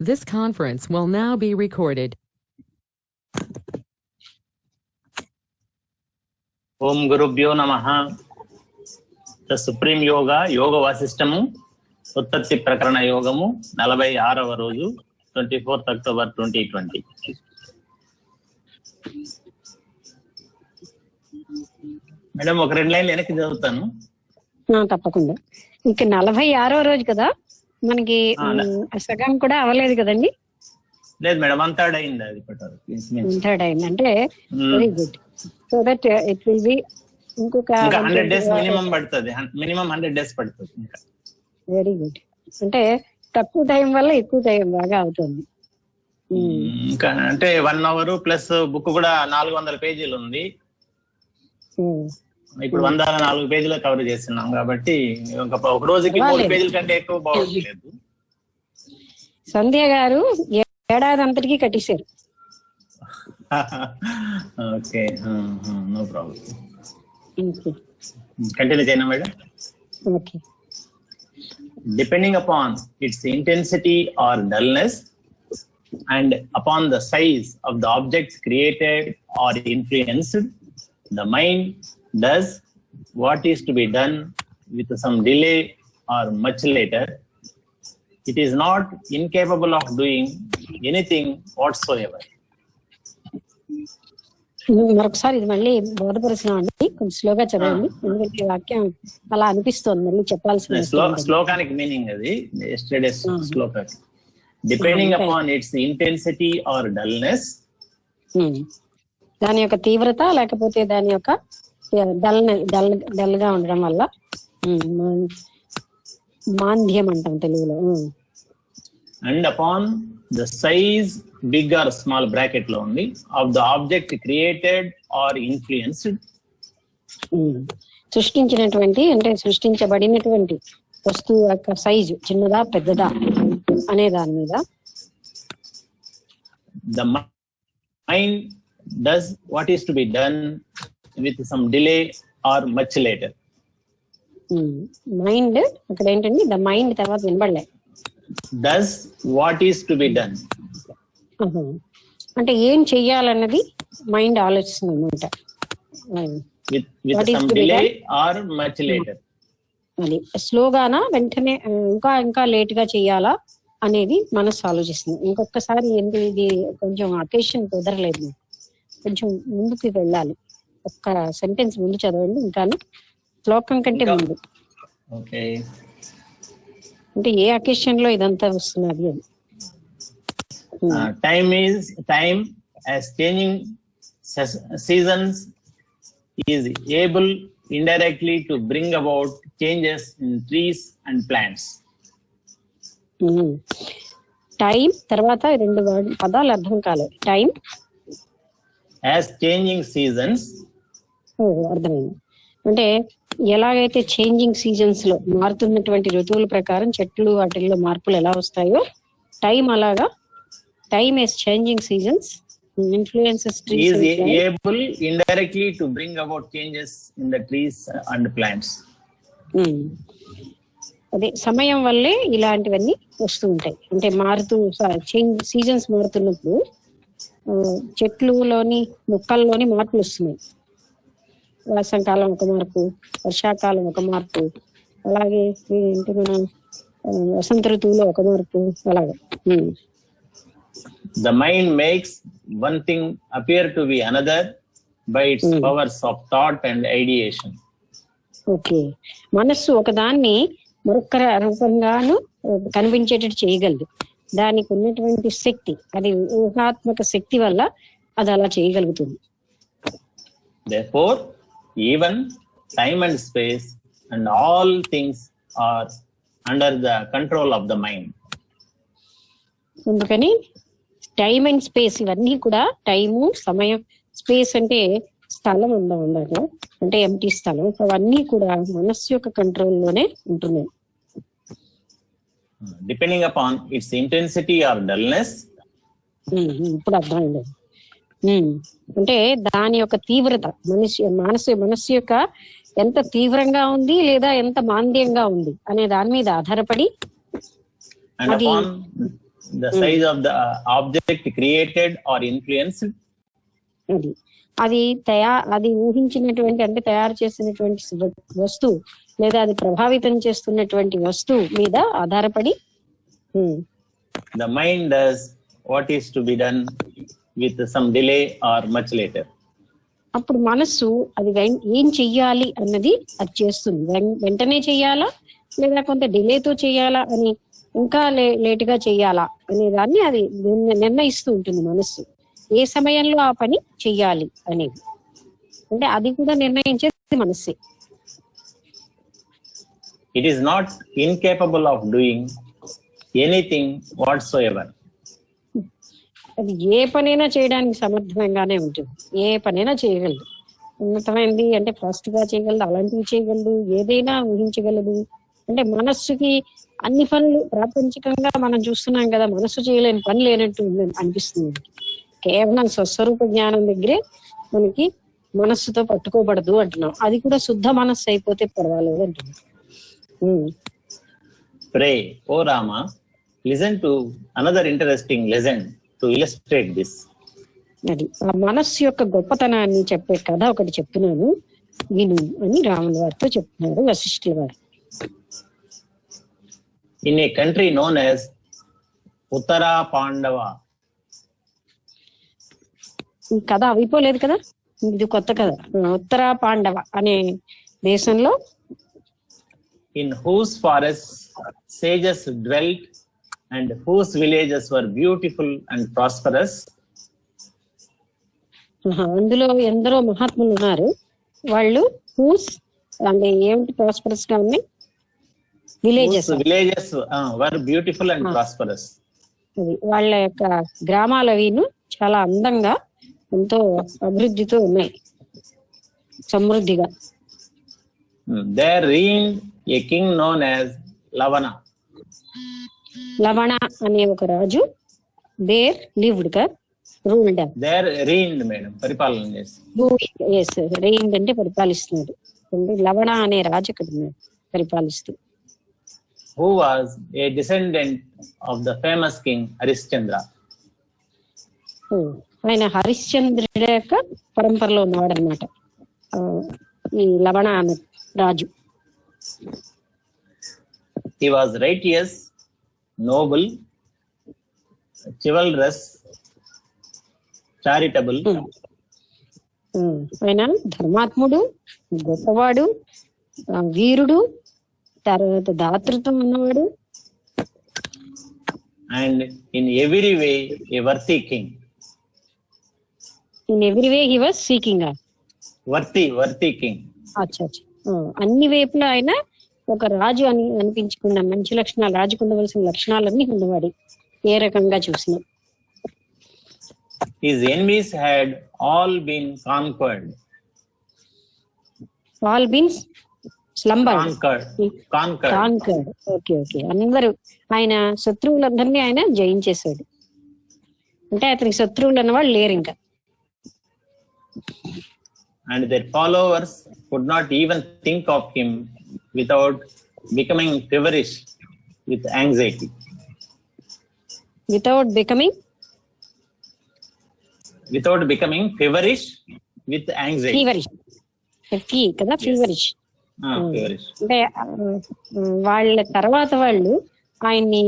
This conference will now be recorded. ఓం గురుభ్యో నమః. The supreme yoga యోగ వాసిష్టము ఉత్పత్తి ప్రకరణ యోగము 46వ రోజు 24th అక్టోబర్ 2020. మేడం ఒక 2 లైన్లు వెనక్కి చదువుతాను. తప్పకుండా. ఇంక 46వ రోజు కదా, మనకి సగం కూడా అవ్వలేదు కదండి? లేదు మేడం, 1/3 అయింది. అది 1/3 అయింది అంటే very good. So that it will be ఇంకొక 100 డేస్ మినిమం పడుతుంది. మినిమం 100 డేస్ పడుతుంది. Very good. అంటే తక్కువ టైం వల్ల ఎక్కువ టైం బాగా అవుతుంది. ఇంకా అంటే 1 అవర్ ప్లస్ బుక్ కూడా 400 పేజీలు ఉంది. ఇప్పుడు 104 పేజీలు కవర్ చేస్తున్నాం కాబట్టి ఒక రోజుకి 3 పేజీల కంటే ఎక్కువ బాగుండలేదు. సంధ్య గారు ఏడాది అంతటికి కట్టేశారు. Okay, no problem. కంటిన్యూ చేయనా madam? Okay. Depending upon its intensity or dullness and upon the size of the object created or influenced, the mind does what is to be done with some delay or much later. It is not incapable of doing anything whatsoever. మరొకసారి ఇది మళ్ళీ బోధపరిచిన అండి, కొంచెం స్లోగా చదవండి. ఎందుకంటే వాక్యం అలా అనిపిస్తోంది, మళ్ళీ చెప్పాల్సిన శ్లోకానికి మీనింగ్ అది yesterday Shloka. Depending upon its intensity or dullness, దాని యొక్క తీవ్రత లేకపోతే దాని యొక్క డల్ గా ఉండడం వల్ల మాంద్యం అంటాం తెలుగులో. and upon the size, big or small bracket లో ఉంది, of the object created or influenced, సృష్టించినటువంటి అంటే సృష్టించబడినటువంటి వస్తువు యొక్క సైజు చిన్నదా పెద్దదా అనే దాని మీద the mind does what is to be done with some delay or much later. Mind అక్కడ ఏంటండి, ద మైండ్ తర్వాత వినబడలే. does what is to be done అంటే ఏం చెయ్యాలన్నది మైండ్ ఆలోచిస్తుంది అన్నమాట. with some delay or much later. అది స్లోగానా వెంటనే ఇంకా లేట్ గా చెయ్యాలా అనేది మనసు ఆలోచిస్తుంది. ఇంకొకసారి ఏంటి, ఇది కొంచెం అకేషన్ కుదరలేదు, కొంచెం ముందుకు వెళ్ళాలి. ఒక్క సెంటెన్స్ ముందు చదవండి, ఇంకా శ్లోకం కంటే ముందు. ఓకే, అంటే ఏ అకేషన్ లో ఇదంతా వస్తున్నది అని. time as changing seasons is able indirectly to bring about changes in trees and plants. Time తర్వాత 2 పదాలు అర్థం కాలేదు. టైం as changing seasons, అర్థమైంది. అంటే ఎలాగైతే చేంజింగ్ సీజన్స్ లో మారుతున్నటువంటి ఋతువుల ప్రకారం చెట్లు వాటిల్లో మార్పులు ఎలా వస్తాయో, టైం అలాగా time is changing seasons influences trees is able indirectly to bring about changes in the trees and plants. అదే సమయం వల్లే ఇలాంటివన్నీ వస్తూ ఉంటాయి. అంటే మారుతూ సీజన్స్ మారుతున్నప్పుడు చెట్లులోని మొక్కల్లోని మార్పులు వస్తున్నాయి. వర్షాకాలం ఒక మార్పు, వర్షాకాలం ఒక మార్పు, అలాగే ఏంటి మన వసంత ఋతువులో ఒక మార్పు, అలాగే. The mind makes one thing appear to be another by its powers of thought and ideation. Okay, మనస్సు ఒకదాన్ని మరొక రూపంగాను కనిపించేటట్టు చేయగలదు. దానికి ఉన్నటువంటి శక్తి, అది ఊహాత్మక శక్తి వల్ల అది అలా చేయగలుగుతుంది. Therefore, even time and space and all things are under the control of the mind. అందుకని టైం అండ్ స్పేస్ ఇవన్నీ కూడా, టైము సమయం, స్పేస్ అంటే స్థలం ఉండాలి, అంటే ఎంటీ స్థలం, అవన్నీ కూడా మనస్సు యొక్క కంట్రోల్లోనే ఉంటున్నాయి. Depending upon its intensity or dullness, ఇప్పుడు అర్థమైంది. అంటే దాని యొక్క తీవ్రత, మనస్సు యొక్క ఎంత తీవ్రంగా ఉంది లేదా ఎంత మాంద్యంగా ఉంది అనే దాని మీద ఆధారపడి and అది upon the size of the object created or influenced, అది ఊహించినటువంటి అంటే తయారు చేసినటువంటి వస్తువు లేదా అది ప్రభావితం చేస్తున్నటువంటి వస్తువు మీద ఆధారపడి the mind does what is to be done with some delay or much later. అప్పుడు మనస్సు అది ఏం చెయ్యాలి అన్నది అది చేస్తుంది. వెంటనే చెయ్యాలా లేదా కొంత డిలేతో చెయ్యాలా అని, ఇంకా లేటుగా చెయ్యాలా అనే దాన్ని అది నిర్ణయిస్తూ ఉంటుంది మనస్సు. ఏ సమయంలో ఆ పని చెయ్యాలి అనేది అంటే అది కూడా నిర్ణయించేది మనస్సే. It is not incapable of doing anything whatsoever. అది ఏ పనైనా చేయడానికి సమర్థంగానే ఉంటుంది. ఏ పనైనా చేయగలదు. ఉన్నతమైనది అంటే ఫాస్ట్ గా చేయగలదు, అలాంటివి చేయగలదు, ఏదైనా ఊహించగలదు. అంటే మనస్సుకి అన్ని పనులు ప్రాపంచికంగా మనం చూస్తున్నాం కదా, మనస్సు చేయలేని పని లేనట్టు అనిపిస్తుంది. కేవలం స్వస్వరూప జ్ఞానం దగ్గరే మనకి మనస్సుతో పట్టుకోబడదు అంటున్నాం. అది కూడా శుద్ధ మనస్సు అయిపోతే పర్వాలేదు అంటున్నాం. Pray, O Rama, listen to another interesting lesson to illustrate this. అది ఆ మనస్సు యొక్క గొప్పతనాన్ని చెప్పే కథ ఒకటి చెప్తున్నాను విను అని రాముల వారితో చెప్తున్నారు వశిష్ఠుల వారు. In a country known as Uttara Pandava. ఈ కథ అయిపోలేదు కదా, ఇది కొత్త కథ. ఉత్తర పాండవ అనే దేశంలో in whose forests sages dwelt and whose villages were beautiful and prosperous. అందులో ఎందరో మహాత్ములు ఉన్నారు. వాళ్ళు హూస్ అంటే ఏమిటి ప్రాస్పరస్ గా ఉన్నాయి, villages were beautiful and prosperous. వాళ్ళ యొక్క గ్రామాలు అవిను చాలా అందంగా ఎంతో అభివృద్ధితో ఉన్నాయి, సమృద్ధిగా. There reigned a king known as Lavana. లవణ అనే ఒక రాజు. దేర్ లివ్డ్ గా రూల్డ్. There reigned మేడం పరిపాలన చేసి. ఎస్, రెయిన్డ్ అంటే పరిపాలిస్తున్నాడు. లవణ అనే రాజు ఇక్కడ పరిపాలిస్తూ. Who was a descendant of the famous king Harishchandra. ఆయన హరిశ్చంద్రుడి యొక్క పరంపరలో ఉన్నవాడు అనమాట ఈ లవణ అనే రాజు. He was righteous, noble, chivalrous, charitable. ఆయన ధర్మాత్ముడు, గొప్పవాడు, వీరుడు, తర్వాత దాతృత్వం ఉన్నవాడు. And in every way a worthy king. In every way he was seeking. worthy king. అచ్చా అన్ని వైపులా ఆయన ఒక రాజు అని అనిపించుకున్న మంచి లక్షణాలు, రాజుకు ఉండవలసిన లక్షణాలన్నీ ఉన్నవాడు ఏ రకంగా చూసినా. His enemies had all been conquered. All been slumbered. Conquered. Okay. అందరూ ఆయన శత్రువులందరినీ ఆయన జయించేశాడు. అంటే అతనికి శత్రువులు అన్నవాళ్ళు లేరు ఇంకా. And their followers could not even think of him without becoming feverish with anxiety. Without becoming feverish with anxiety. Feverish. కదా feverish. Feverish. అంటే వాళ్ళ తర్వాత వాళ్ళు ఆయన్ని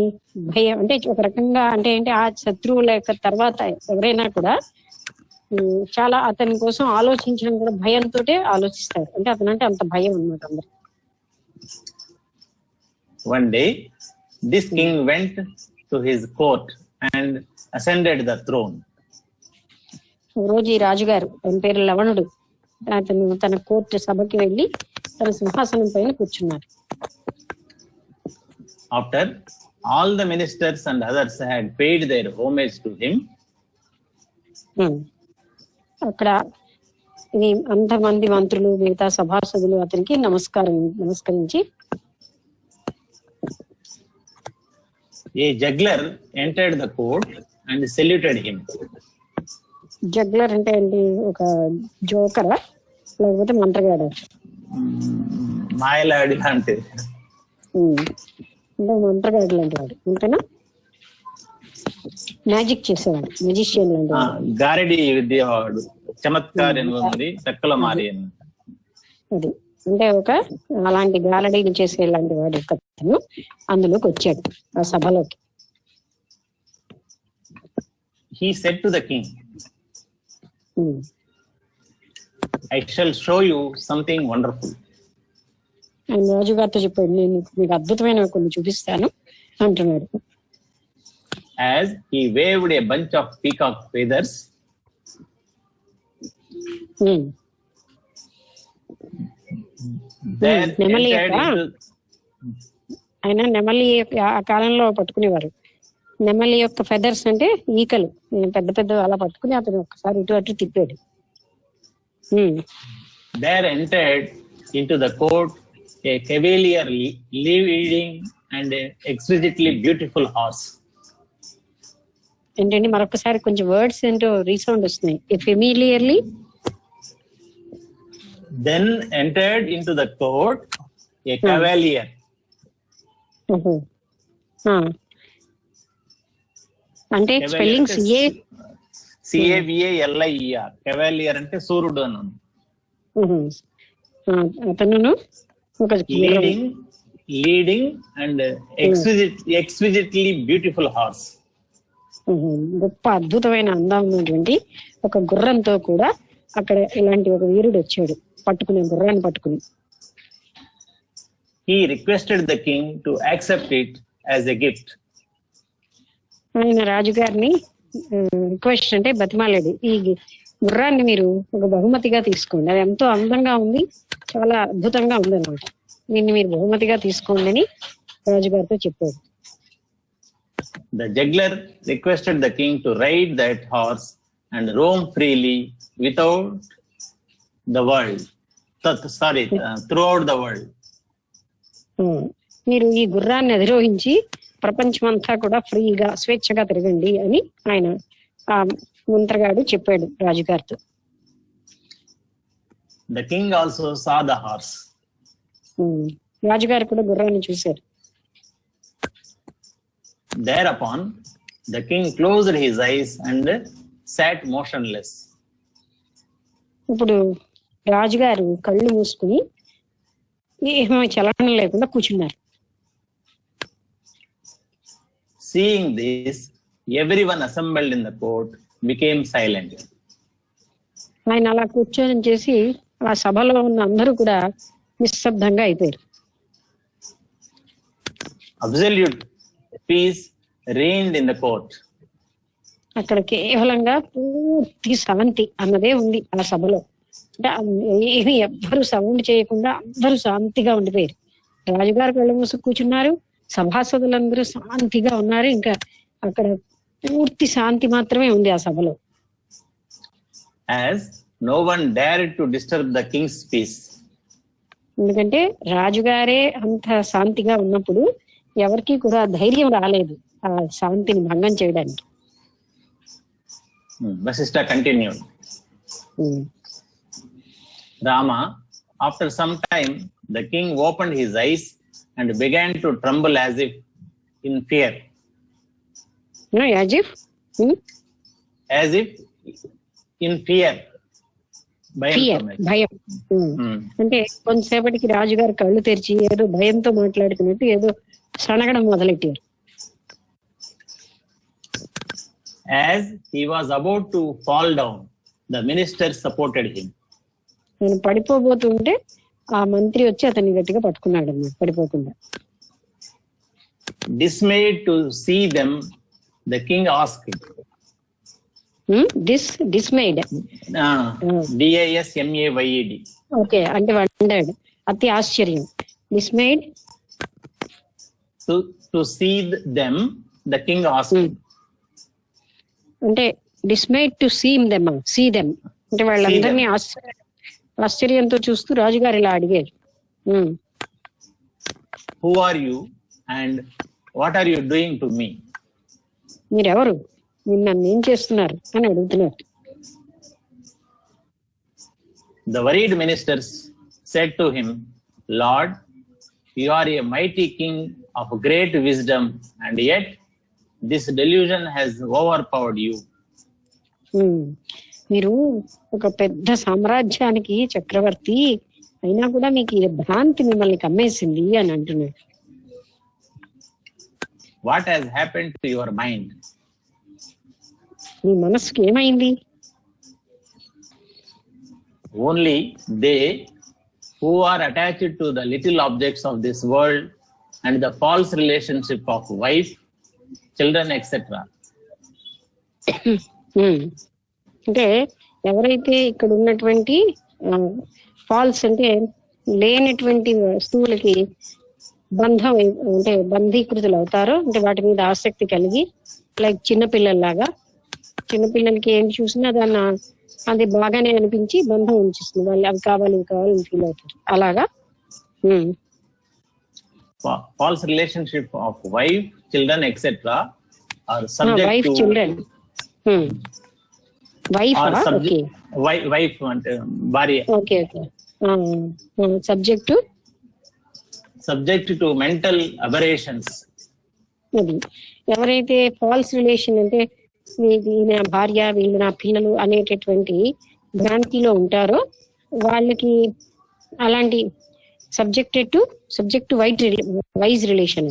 భయం అంటే ఒక రకంగా అంటే ఆ శత్రువుల యొక్క తర్వాత ఎవరైనా కూడా చాలా అతని కోసం ఆలోచించడం కూడా భయంతో ఆలోచిస్తారు. అంటే అతనంటే అంత భయం అన్నమాట అందరు. One day this king went to his court and ascended the throne. రోజు ఈ రాజుగారు, ఆయన పేరు లవణుడు, అతను తన కోర్టు సభకి వెళ్లి తన సింహాసనం పైన కూర్చున్నారు. After all the ministers and others had paid their homage to him, అక్కడ అంతమంది మంత్రులు మిగతా సభాసదులు అతనికి నమస్కరించి a juggler entered the court and saluted him. Juggler అంటే ఏంటి? ఒక జోకరా లేకపోతే మంత్రగాడ? మాయలాడి లాంటిది. అంటే మంత్రగాడు లాంటి వాడు అంతేనా, మ్యాజిక్ చేసేవాడు, మెజిషియన్ లాంటి వాడు. గారడి విద్యవాడు, చమత్కారి అని ఉంది, తక్కువ మారి అని. అది అంటే ఒక అలాంటి గారడీని చేసే లాంటి వాడు ఒకతను అందులోకి వచ్చాడు ఆ సభలోకి. He said to the king, I shall show you something wonderful. ఆయన రాజుగారితో చెప్పాడు, నేను మీకు అద్భుతమైన కొన్ని చూపిస్తాను అంటున్నాడు. As he waved a bunch of peacock feathers, there నెమలి entered into ఆయన నెమలి ఆ కాలంలో పట్టుకునేవారు. నెమలి యొక్క ఫెదర్స్ అంటే ఈకలు పెద్ద పెద్ద అలా పట్టుకుని అతను ఒక్కసారి ఇటు అటు తిప్పాడు. there entered into the court a cavalier leading and a exquisitely beautiful horse. ఏంటంటే మరొకసారి కొంచెం వర్డ్స్ ఏంటో రీసౌండ్ వస్తున్నాయి. ఫెమిలియర్లీ then entered into the court a cavalier. అంటే స్పెల్లింగ్స్ CAVALIER, cavalier అంటే సూర్యుడు అని. అతను ఒక leading and exquisitely beautiful horse. గొప్ప అద్భుతమైన అందం ఉన్నటువంటి ఒక గుర్రంతో కూడా అక్కడ ఇలాంటి ఒక వీరుడు వచ్చాడు పట్టుకుని, గుర్రాన్ని పట్టుకుని. He requested the king to accept it as a gift. ఆయన రాజుగారిని రిక్వెస్ట్ అంటే బతిమాలాడు, ఈ గుర్రాన్ని మీరు ఒక బహుమతిగా తీసుకోండి, అది ఎంతో అందంగా ఉంది, చాలా అద్భుతంగా ఉంది అన్నమాట, దీన్ని మీరు బహుమతిగా తీసుకోండి అని రాజుగారితో చెప్పాడు. The juggler requested the king to ride that horse and roam freely without the world. Throughout the world. మీరు ఈ గుర్రాన్ని అధిరోహించి ప్రపంచమంతా కూడా ఫ్రీగా స్వేచ్ఛగా తిరగండి అని ఆయన ఆ మంత్రగాడు చెప్పాడు రాజుగారితో. The king also saw the horse. రాజుగారు కూడా గుర్రాన్ని చూశారు. Thereupon the king closed his eyes and sat motionless. ఇప్పుడు రాజుగారు కళ్ళు మూసుకుని ఏమో చలనం లేకుండా కూర్చున్నారు. Seeing this, everyone assembled in the court became silent. ఆయన అలా కూర్చొని చేసి ఆ సభలో ఉన్న అందరూ కూడా నిశ్శబ్దంగా అయిపోయారు. Absolute peace reigned in the court. అక్కడ కేవలంగా పూర్తి శాంతి అన్నదే ఉంది ఆ సభలో. అంటే ఏమి ఎవ్వరు సౌండ్ చేయకుండా అందరూ శాంతిగా ఉండిపోయారు. రాజుగారు కళ్ళు మూసుకు కూర్చున్నారు, సభాసదులందరూ శాంతిగా ఉన్నారు, ఇంకా అక్కడ పూర్తి శాంతి మాత్రమే ఉంది ఆ సభలో. As no one dared to disturb the king's peace. ఎందుకంటే రాజుగారే అంత శాంతిగా ఉన్నప్పుడు ఎవరికి కూడా ధైర్యం రాలేదు ఆ శాంతిని భంగం చేయడానికి. Vasishtha continued. Rama, after some time, the king opened his eyes and began to tremble as if in fear. As if in fear. భయం. అంటే కొంతసేపటికి రాజుగారు కళ్ళు తెరిచి ఏదో భయంతో మాట్లాడుతున్నట్టు ఏదో సనగడం మొదలెట్టారు. As he was about to fall down, the minister supported him. నేను పడిపోబోతుంటే ఆ మంత్రి వచ్చి అతన్ని గట్టిగా పట్టుకున్నాడు అన్నమాట, పడిపోకుండా. Dismayed to see them, the king asked. Dismayed. DISMAYED. Okay, అంటే వండర్డ్, అతి ఆశ్చర్యం. Dismayed. To see them, the king asked. అంటే dismayed to see them. అంటే వాళ్ళందరినీ ఆశ్చర్యంతో చూస్తూ రాజుగారు ఇలా అడిగారు. Who are you and what are you doing to me? మీరెవరు, మీరు నన్ను ఏం చేస్తున్నారు అని అడుగుతున్నారు. The worried ministers said to him, Lord, you are a mighty king of great wisdom, and yet this delusion has overpowered you. మీరు ఒక పెద్ద సామ్రాజ్యానికి చక్రవర్తి అయినా కూడా మీకు ఈ భ్రాంతి మిమ్మల్ని కమ్మేసింది అని అంటున్నాడు. What has happened to your mind? మీ మనసుకి ఏమైంది? Only they who are attached to the little objects of this world and the false relationship of wife, children, etc. అంటే ఎవరైతే ఇక్కడ ఉన్నటువంటి ఫాల్స్ అంటే లేనటువంటి వస్తువులకి బంధం అంటే బంధీకృతులు అవుతారో, అంటే వాటి మీద ఆసక్తి కలిగి, లైక్ చిన్నపిల్లల్లాగా చిన్నపిల్లలకి ఏంటి చూసినా దాన్ని అది బాగానే అనిపించి బంధం ఉంచేస్తుంది, వాళ్ళు అవి కావాలి ఇవి కావాలి ఫీల్ అవుతారు. అలాగా false relationship of wife, children, etc. are subject wife, to children. Wife, okay. Wife అంటే భార్య. Okay. Subject to mental aberrations. అది ఎవరైతే ఫాల్స్ రిలేషన్ అంటే ఈయన భార్య వీళ్ళు నా పిల్లలు అనేటటువంటి భ్రాంతిలో ఉంటారో వాళ్ళకి అలాంటి subject to wise relation.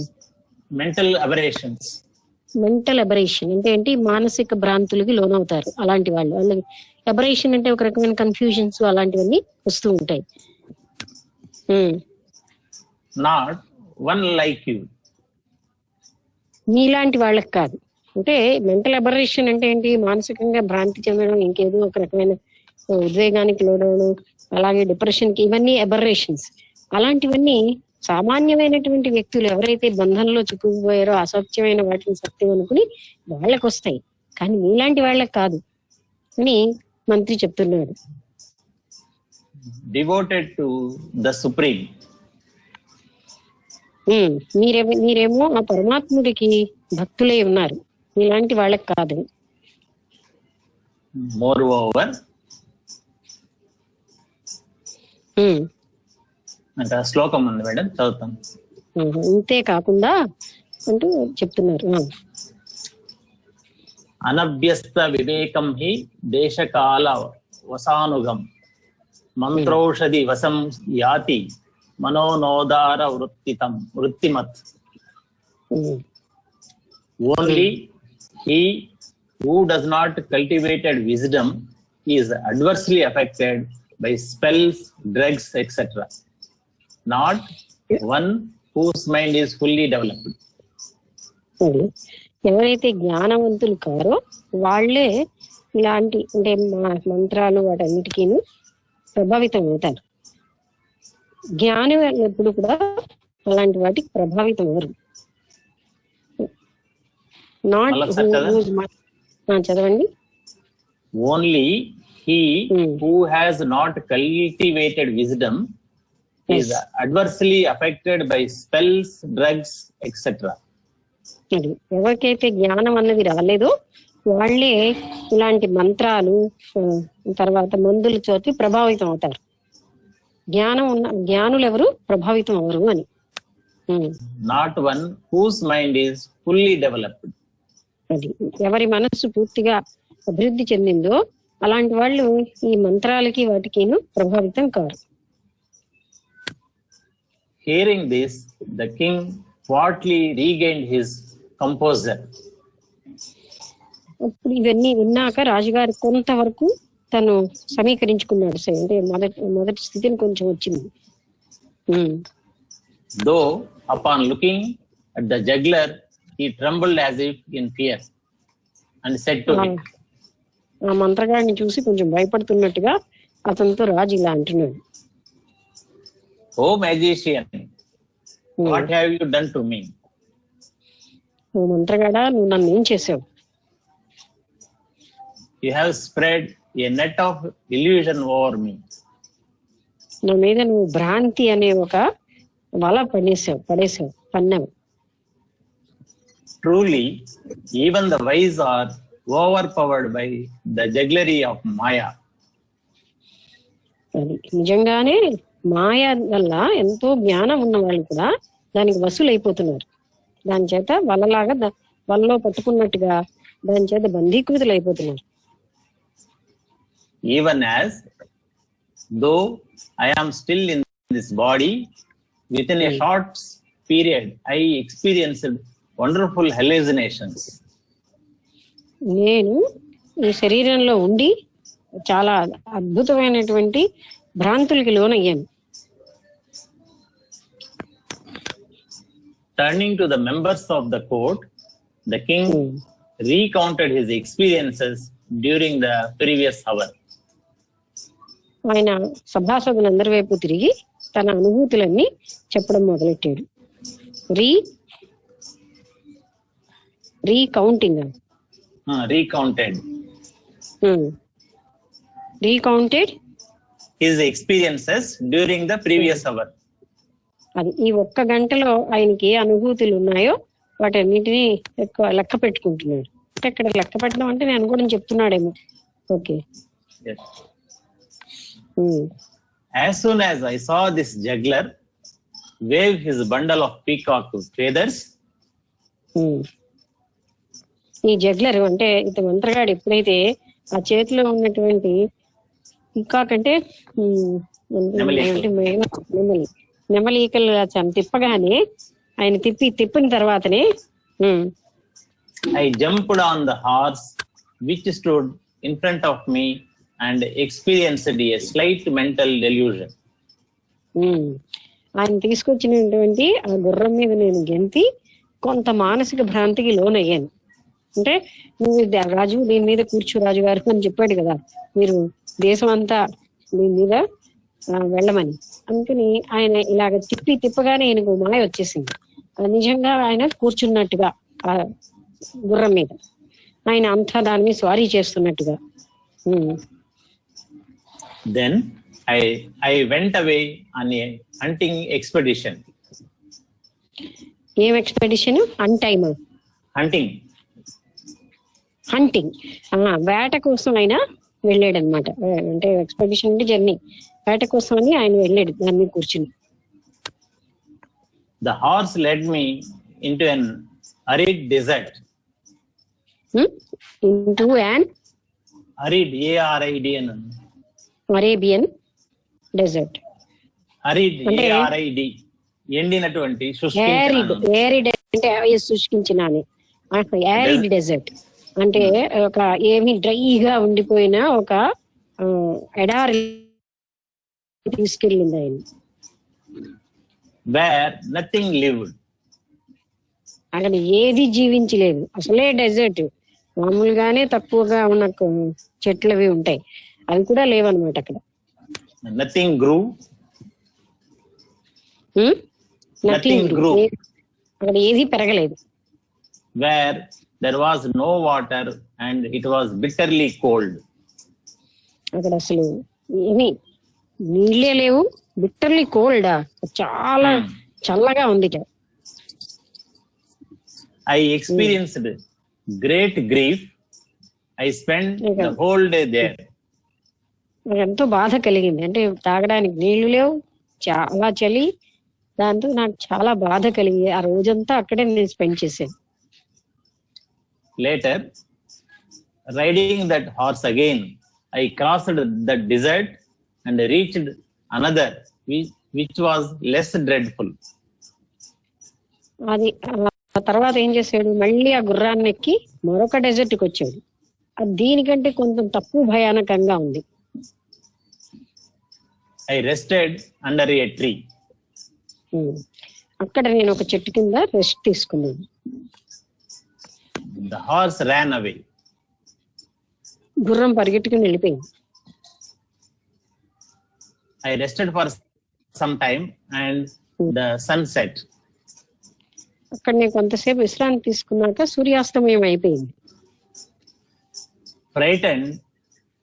Mental aberration అంటే ఏంటి? మానసిక భ్రాంతులకి లోనవుతారు అలాంటి వాళ్ళు. వాళ్ళకి అబరేషన్ అంటే ఒక రకమైన కన్ఫ్యూజన్స్ అలాంటివన్నీ వస్తూ ఉంటాయి. నాట్ వన్ లైక్ యూ, మీలాంటి వాళ్ళకి కాదు. అంటే మెంటల్ అబరేషన్ అంటే ఏంటి? మానసికంగా భ్రాంతి చెందడం, ఇంకేదో ఒక రకమైన ఉద్వేగానికి లోనవడం, అలాగే డిప్రెషన్ కి, ఇవన్నీ అబరేషన్స్. అలాంటివన్నీ సామాన్యమైనటువంటి వ్యక్తులు ఎవరైతే బంధంలో చిక్కుకుపోయారో, అసత్యమైన వాటిని సత్యం అనుకుని వాళ్ళకి వస్తాయి, కానీ మీలాంటి వాళ్ళకి కాదు అని మంత్రి చెప్తున్నాడు. డివోటెడ్ టు ద సుప్రీం, మీరేమో ఆ పరమాత్ముడికి భక్తులై ఉన్నారు, మీలాంటి వాళ్ళకి కాదు. మోర్ ఓవర్ అంటే శ్లోకం ఉంది మేడం, చదువుతాను. ఇంతే కాకుండా అంటూ చెప్తున్నారు. అనభ్యస్త వివేకం హి దేశకాల వసానుగం మంత్రౌషధి వసం యాతి మనోనోదార వృత్తిమత్. Only he who does not cultivated wisdom is adversely affected by spells, drugs, etc. Not one whose mind is fully developed. ఎవరైతే జ్ఞానవంతులు కారో వాళ్ళే ఇలాంటి అంటే మంత్రాలు వాటన్నిటికీ ప్రభావితం అవుతారు. జ్ఞాని ఎప్పుడు కూడా అలాంటి వాటికి ప్రభావితం అవ్వరు. చదవండి. Only he who has not cultivated wisdom is adversely affected by spells, drugs, etc. అది ఎవరికైతే జ్ఞానం అన్నది రాలేదో వాళ్ళే ఇలాంటి మంత్రాలు తర్వాత మందుల చోటి ప్రభావితం అవుతారు. జ్ఞానులు ఎవరు ప్రభావితం అవరు అని. Not one whose mind is fully developed. అది ఎవరి మనస్సు పూర్తిగా అభివృద్ధి చెందిందో అలాంటి వాళ్ళు ఈ మంత్రాలకి వాటికి ప్రభావితం car. Hearing this, the king partly regained his composure. అప్పుడు ఇవన్నీ విన్నాక రాజుగారు కొంతవరకు తను సమీకరించుకున్నాడు. అంటే మొదటి స్థితిని కొంచెం వచ్చింది. Though upon looking at the juggler, he trembled as if in fear and said to him. ఆ మంత్రగాడిని చూసి కొంచెం భయపడుతున్నట్టుగా అతనితో రాజు ఇలా అంటున్నాడు. ఓ magician, what have you done to me? ఓ మంత్రగాడా, నువ్వు నన్ను ఏం చేసావు? You have spread a net of illusion over me. నా మీద నువ్వు భ్రాంతి అనే ఒక వల పన్నావు. Truly, even the wise are overpowered by the jugglery of Maya. అది నిజంగానే మాయ వల్ల ఎంతో జ్ఞానం ఉన్న వాళ్ళు కూడా దానికి వసూలైపోతున్నారు. దాని చేత వలలాగా వలలో పట్టుకున్నట్టుగా దాని చేత బంధీకృతులు అయిపోతున్నారు. Even as though I am still in this body, within a short period, I experienced wonderful hallucinations. నేను ఈ శరీరంలో ఉండి చాలా అద్భుతమైనటువంటి భ్రాంతులకి లోనయ్యాను. Turning to the members of the court, the king recounted his experiences during the previous hour. ఆయన సభాసదులందరి వైపు తిరిగి తన అనుభూతులన్నీ చెప్పడం మొదలెట్టాడు. Recounting recounted his experiences during the previous hour. అది ఈ ఒక్క గంటలో ఆయనకి ఏ అనుభూతులు ఉన్నాయో వాటన్నిటిని ఎక్కువ లెక్క పెట్టుకుంటున్నాడు. అంటే ఇక్కడ లెక్క పెట్టడం అంటే నేను కూడా చెప్తున్నాడేమో. Okay. Yes. As soon as I saw this juggler wave his bundle of peacock feathers, ఈ జగ్లర్ అంటే ఇతను మంత్రగాడు ఎప్పుడైతే ఆ చేతిలో ఉన్నటువంటి పీకాక్ అంటే నెమలీకలు తిప్పగానే ఆయన తిప్పిన తర్వాతనే I jumped on the horse which stood in front of me and experienced a slight mental delusion. ఆయన తీసుకొచ్చినటువంటి ఆ గుర్రం మీద నేను గెంతి కొంత మానసిక భ్రాంతికి లోనయ్యాను. అంటే నువ్వు రాజు దీని మీద కూర్చో రాజు గారు అని చెప్పాడు కదా, మీరు దేశం అంతా దీని మీద వెళ్ళమని. అందుకని ఆయన ఇలాగ తిప్పగానే ఆయనకు మాయ వచ్చేసింది. నిజంగా ఆయన కూర్చున్నట్టుగా ఆ గుర్రం మీద ఆయన అంతా దాన్ని స్వారీ చేస్తున్నట్టుగా. Then I went away on a hunting expedition. ఏం ఎక్స్పెడిషన్? హంటింగ్ వేట కోసం ఆయన వెళ్ళాడు అనమాట. అంటే ఎక్స్పెడిషన్ అంటే జర్నీ, వేట కోసం అని ఆయన వెళ్ళాడు దాన్ని కూర్చుని. The horse led me into an arid desert. Into an arid, A-R-I-D-N. Arabian desert. arid, A-R-I-D, ఎండినటువంటి యారిడ్ అంటే శుష్కించిన యారిడ్ డెజర్ట్ అంటే ఒక ఏమి డ్రైగా ఉండిపోయిన ఒక ఎడారి తీసుకెళ్ళింది ఆయన. where nothing lived. అక్కడ ఏది జీవించలేదు, అసలే డెజర్ట్. మామూలుగానే తక్కువగా ఉన్న చెట్లు అవి ఉంటాయి, అవి కూడా లేవన్నమాట అక్కడ. Nothing grew. Nothing grew. అక్కడ ఏది పెరగలేదు. Where there was no water and it was bitterly cold. అక్కడ అసలు ఏమి నీళ్ళే లేవు, బిట్టర్లీ కోల్డా, చాలా చల్లగా ఉంది. I experienced great grief. I spent the whole day there. ఎంతో బాధ కలిగింది. అంటే తాగడానికి నీళ్లు లేవు, చాలా చలి, దాంతో నాకు చాలా బాధ కలిగి ఆ రోజంతా అక్కడే నేను స్పెండ్ చేశాను. Later, riding that horse again, I crossed the desert and reached another which was less dreadful. అది తర్వాత ఏం చేశాడు, మళ్ళీ ఆ గుర్రాన్ని ఎక్కి మరొక డెజర్ట్కి వచ్చాడు. అది దీనికంటే కొంచెం తక్కువ భయానకంగా ఉంది. I rested under a tree. అక్కడ నేను ఒక చెట్టు కింద రెస్ట్ తీసుకున్నాను. The horse ran away. గుర్రం పరిగెట్టుకుని వెళ్ళిపోయింది. I rested for some time and the sun set. అక్కడ నేను కొంతసేపు విశ్రాంతి తీసుకున్నాక సూర్యాస్తమయం అయిపోయింది. Frightened,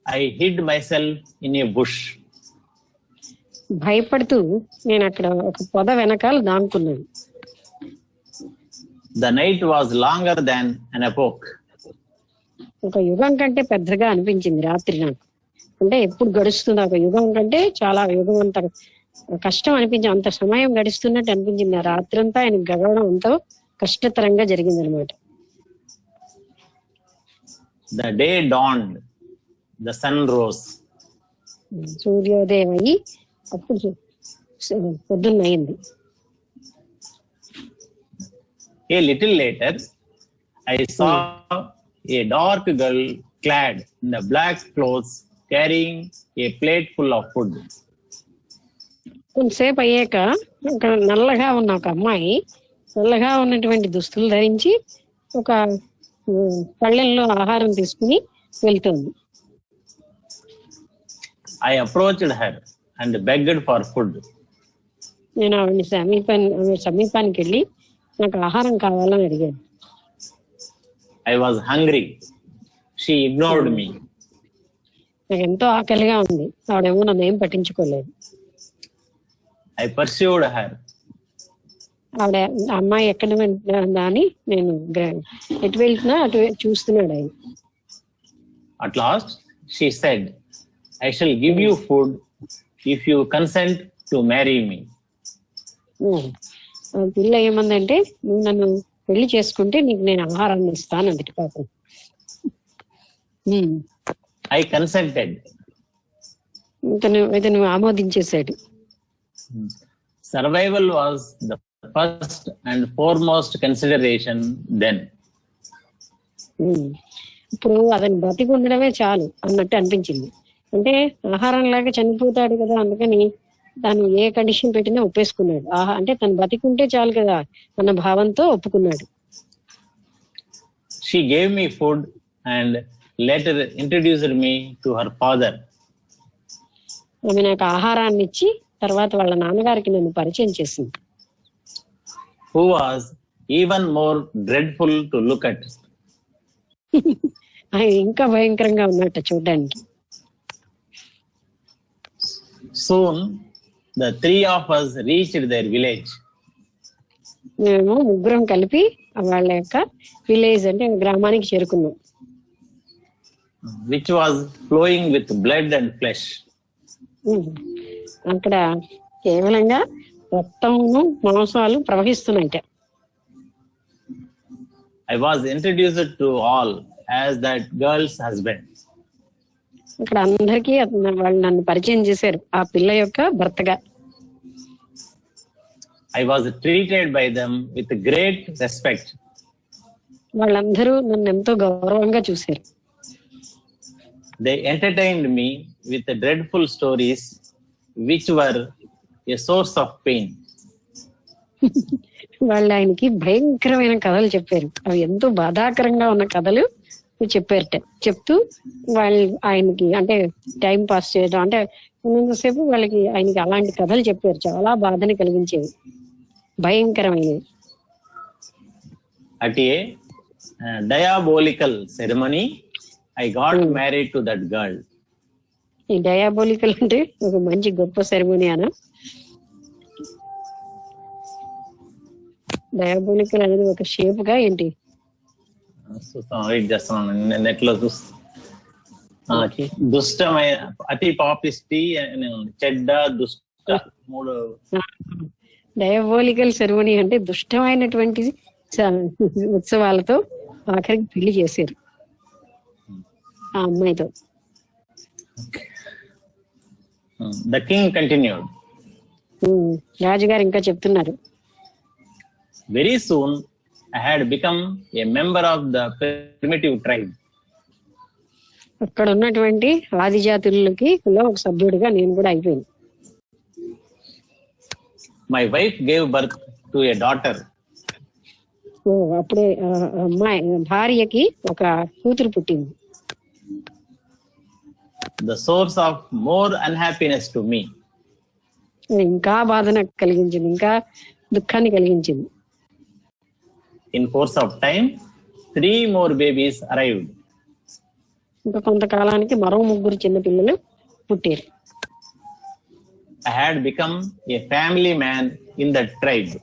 I hid myself in a bush. భయపడుతూ నేను అక్కడ ఒక పొద వెనకాల దాక్కున్నాను. The night was longer than an epoch. ఒక యుగం కంటే పెద్దగా అనిపించింది రాత్రి నాకు. అంటే ఎప్పుడు గడుస్తుంది ఒక యుగం కంటే చాలా యుగం అంత కష్టం అనిపించింది, అంత సమయం గడుస్తున్నట్టు అనిపించింది. ఆ రాత్రి అంతా ఆయన గడవడం ఎంతో కష్టతరంగా జరిగింది అనమాట. The day dawned, the sun rose. సూర్యోదయం అయ్యి అప్పుడు పొద్దున్న అయింది. A little later, I saw a dark girl clad in the black clothes carrying a plate full of food. కొంతసేపు అయ్యాక ఒక నల్లగా ఉన్న ఒక అమ్మాయి నల్లగా ఉన్నటువంటి దుస్తులు ధరించి ఒక పళ్ళెంలో ఆహారం తీసుకుని వెళ్తుంది. I approached her and begged for food. నేను ఆవిడ సమీపానికి వెళ్ళి నాకు ఆహారం కావాలని అడిగాను. I was hungry. She ignored me. నాకు ఎంతో ఆకలిగా ఉంది. ఆవిడేమో నన్ను ఏం పట్టించుకోలేదు. I pursued her. ఆవిడ అమ్మాయి ఎక్కడ వెళ్తుందా అని నేను ఎటు వెళ్తున్నా అటు చూస్తున్నాడు ఆయన. At last, she said, I shall give you food if you consent to marry me. పిల్ల ఏమందంటే నువ్వు నన్ను పెళ్లి చేసుకుంటే నీకు నేను ఆహారాన్ని ఇస్తాను అందుటి పాపం. I consented. ఇతను ఆమోదించేశాడు. Survival was the first and foremost consideration then. ఇప్పుడు అతను బతికి ఉండడమే చాలు అన్నట్టు అనిపించింది. అంటే ఆహారం లాగా చనిపోతాడు కదా, అందుకని తను ఏ కండిషన్ పెట్టినా ఒప్పేసుకున్నాడు. అంటే తను బతికుంటే చాలు కదా అన్న భావంతో ఒప్పుకున్నాడు. She gave me food and later introduced me to her father. ఆమె నాకు ఆహారాన్ని ఇచ్చి తర్వాత వాళ్ళ నాన్నగారికి నన్ను పరిచయం చేసింది. Who was even more dreadful to look at. ఆయన ఇంకా భయంకరంగా ఉన్నట్టు చూడడానికి. Soon the three of us reached their village. మేము ముగ్గురం కలిపి వాళ్ళ యొక్క విలేజ్ అంటే గ్రామానికి చేరుకున్నాం. Which was flowing with blood and flesh. అక్కడ కేవలంగా రక్తము మాంసాలు ప్రవహిస్తున్నాయి. I was introduced to all as that girl's husband. ఇక్కడ అందరికీ వాళ్ళు నన్ను పరిచయం చేశారు ఆ పిల్ల యొక్క భర్తగా. I was treated by them with great respect. వాళ్ళందరూ నన్ను ఎంతో గౌరవంగా చూశారు. They entertained me with dreadful stories which were a source of pain. వాళ్ళు ఆయనకి భయంకరమైన కథలు చెప్పారు. అవి ఎంతో బాధాకరంగా ఉన్న కథలు చెప్పారట. చెప్తూ వాళ్ళు ఆయనకి అంటే టైం పాస్ చేయడం అంటే ఉన్నంతసేపు వాళ్ళకి ఆయనకి అలాంటి కథలు చెప్పారు. చాలా బాధని కలిగించేవి, భయంకరమైనవి. At a diabolical ceremony, I got married to that girl. ఈ డయాబోలికల్ అంటే ఒక మంచి గొప్ప సెరమనీ అన. డయాబోలికల్ అనేది ఒక షేప్ గా ఏంటి వెయిట్ చేస్తున్నాను నెట్ లో చూస్తా. దుష్టమైన అతి పాపిస్టి చెడ్డ దుష్ట మూడు. డయాబోలికల్ సెరమనీ అంటే దుష్టమైనటువంటి ఉత్సవాలతో ఆఖరికి పెళ్లి చేశారు ఆ అమ్మాయితో. The king continued. రాజుగారు ఇంకా చెప్తున్నారు. Very soon I had become a member of the primitive tribe. అక్కడ ఉన్నటువంటి ఆదిజాతులకి ఒక సభ్యుడిగా నేను కూడా అయిపోయింది. My wife gave birth to a daughter. అప్పుడే అమ్మాయి భార్యకి ఒక కూతురు పుట్టింది. The source of more unhappiness to me. ఇంకా బాధను కలిగించింది, ఇంకా దుఃఖాన్ని కలిగించింది. In course of time, 3 more babies arrived. ఇంకా కొంతకాలానికి మరో 3 చిన్న పిల్లలు పుట్టారు. I had become a family man in that tribe.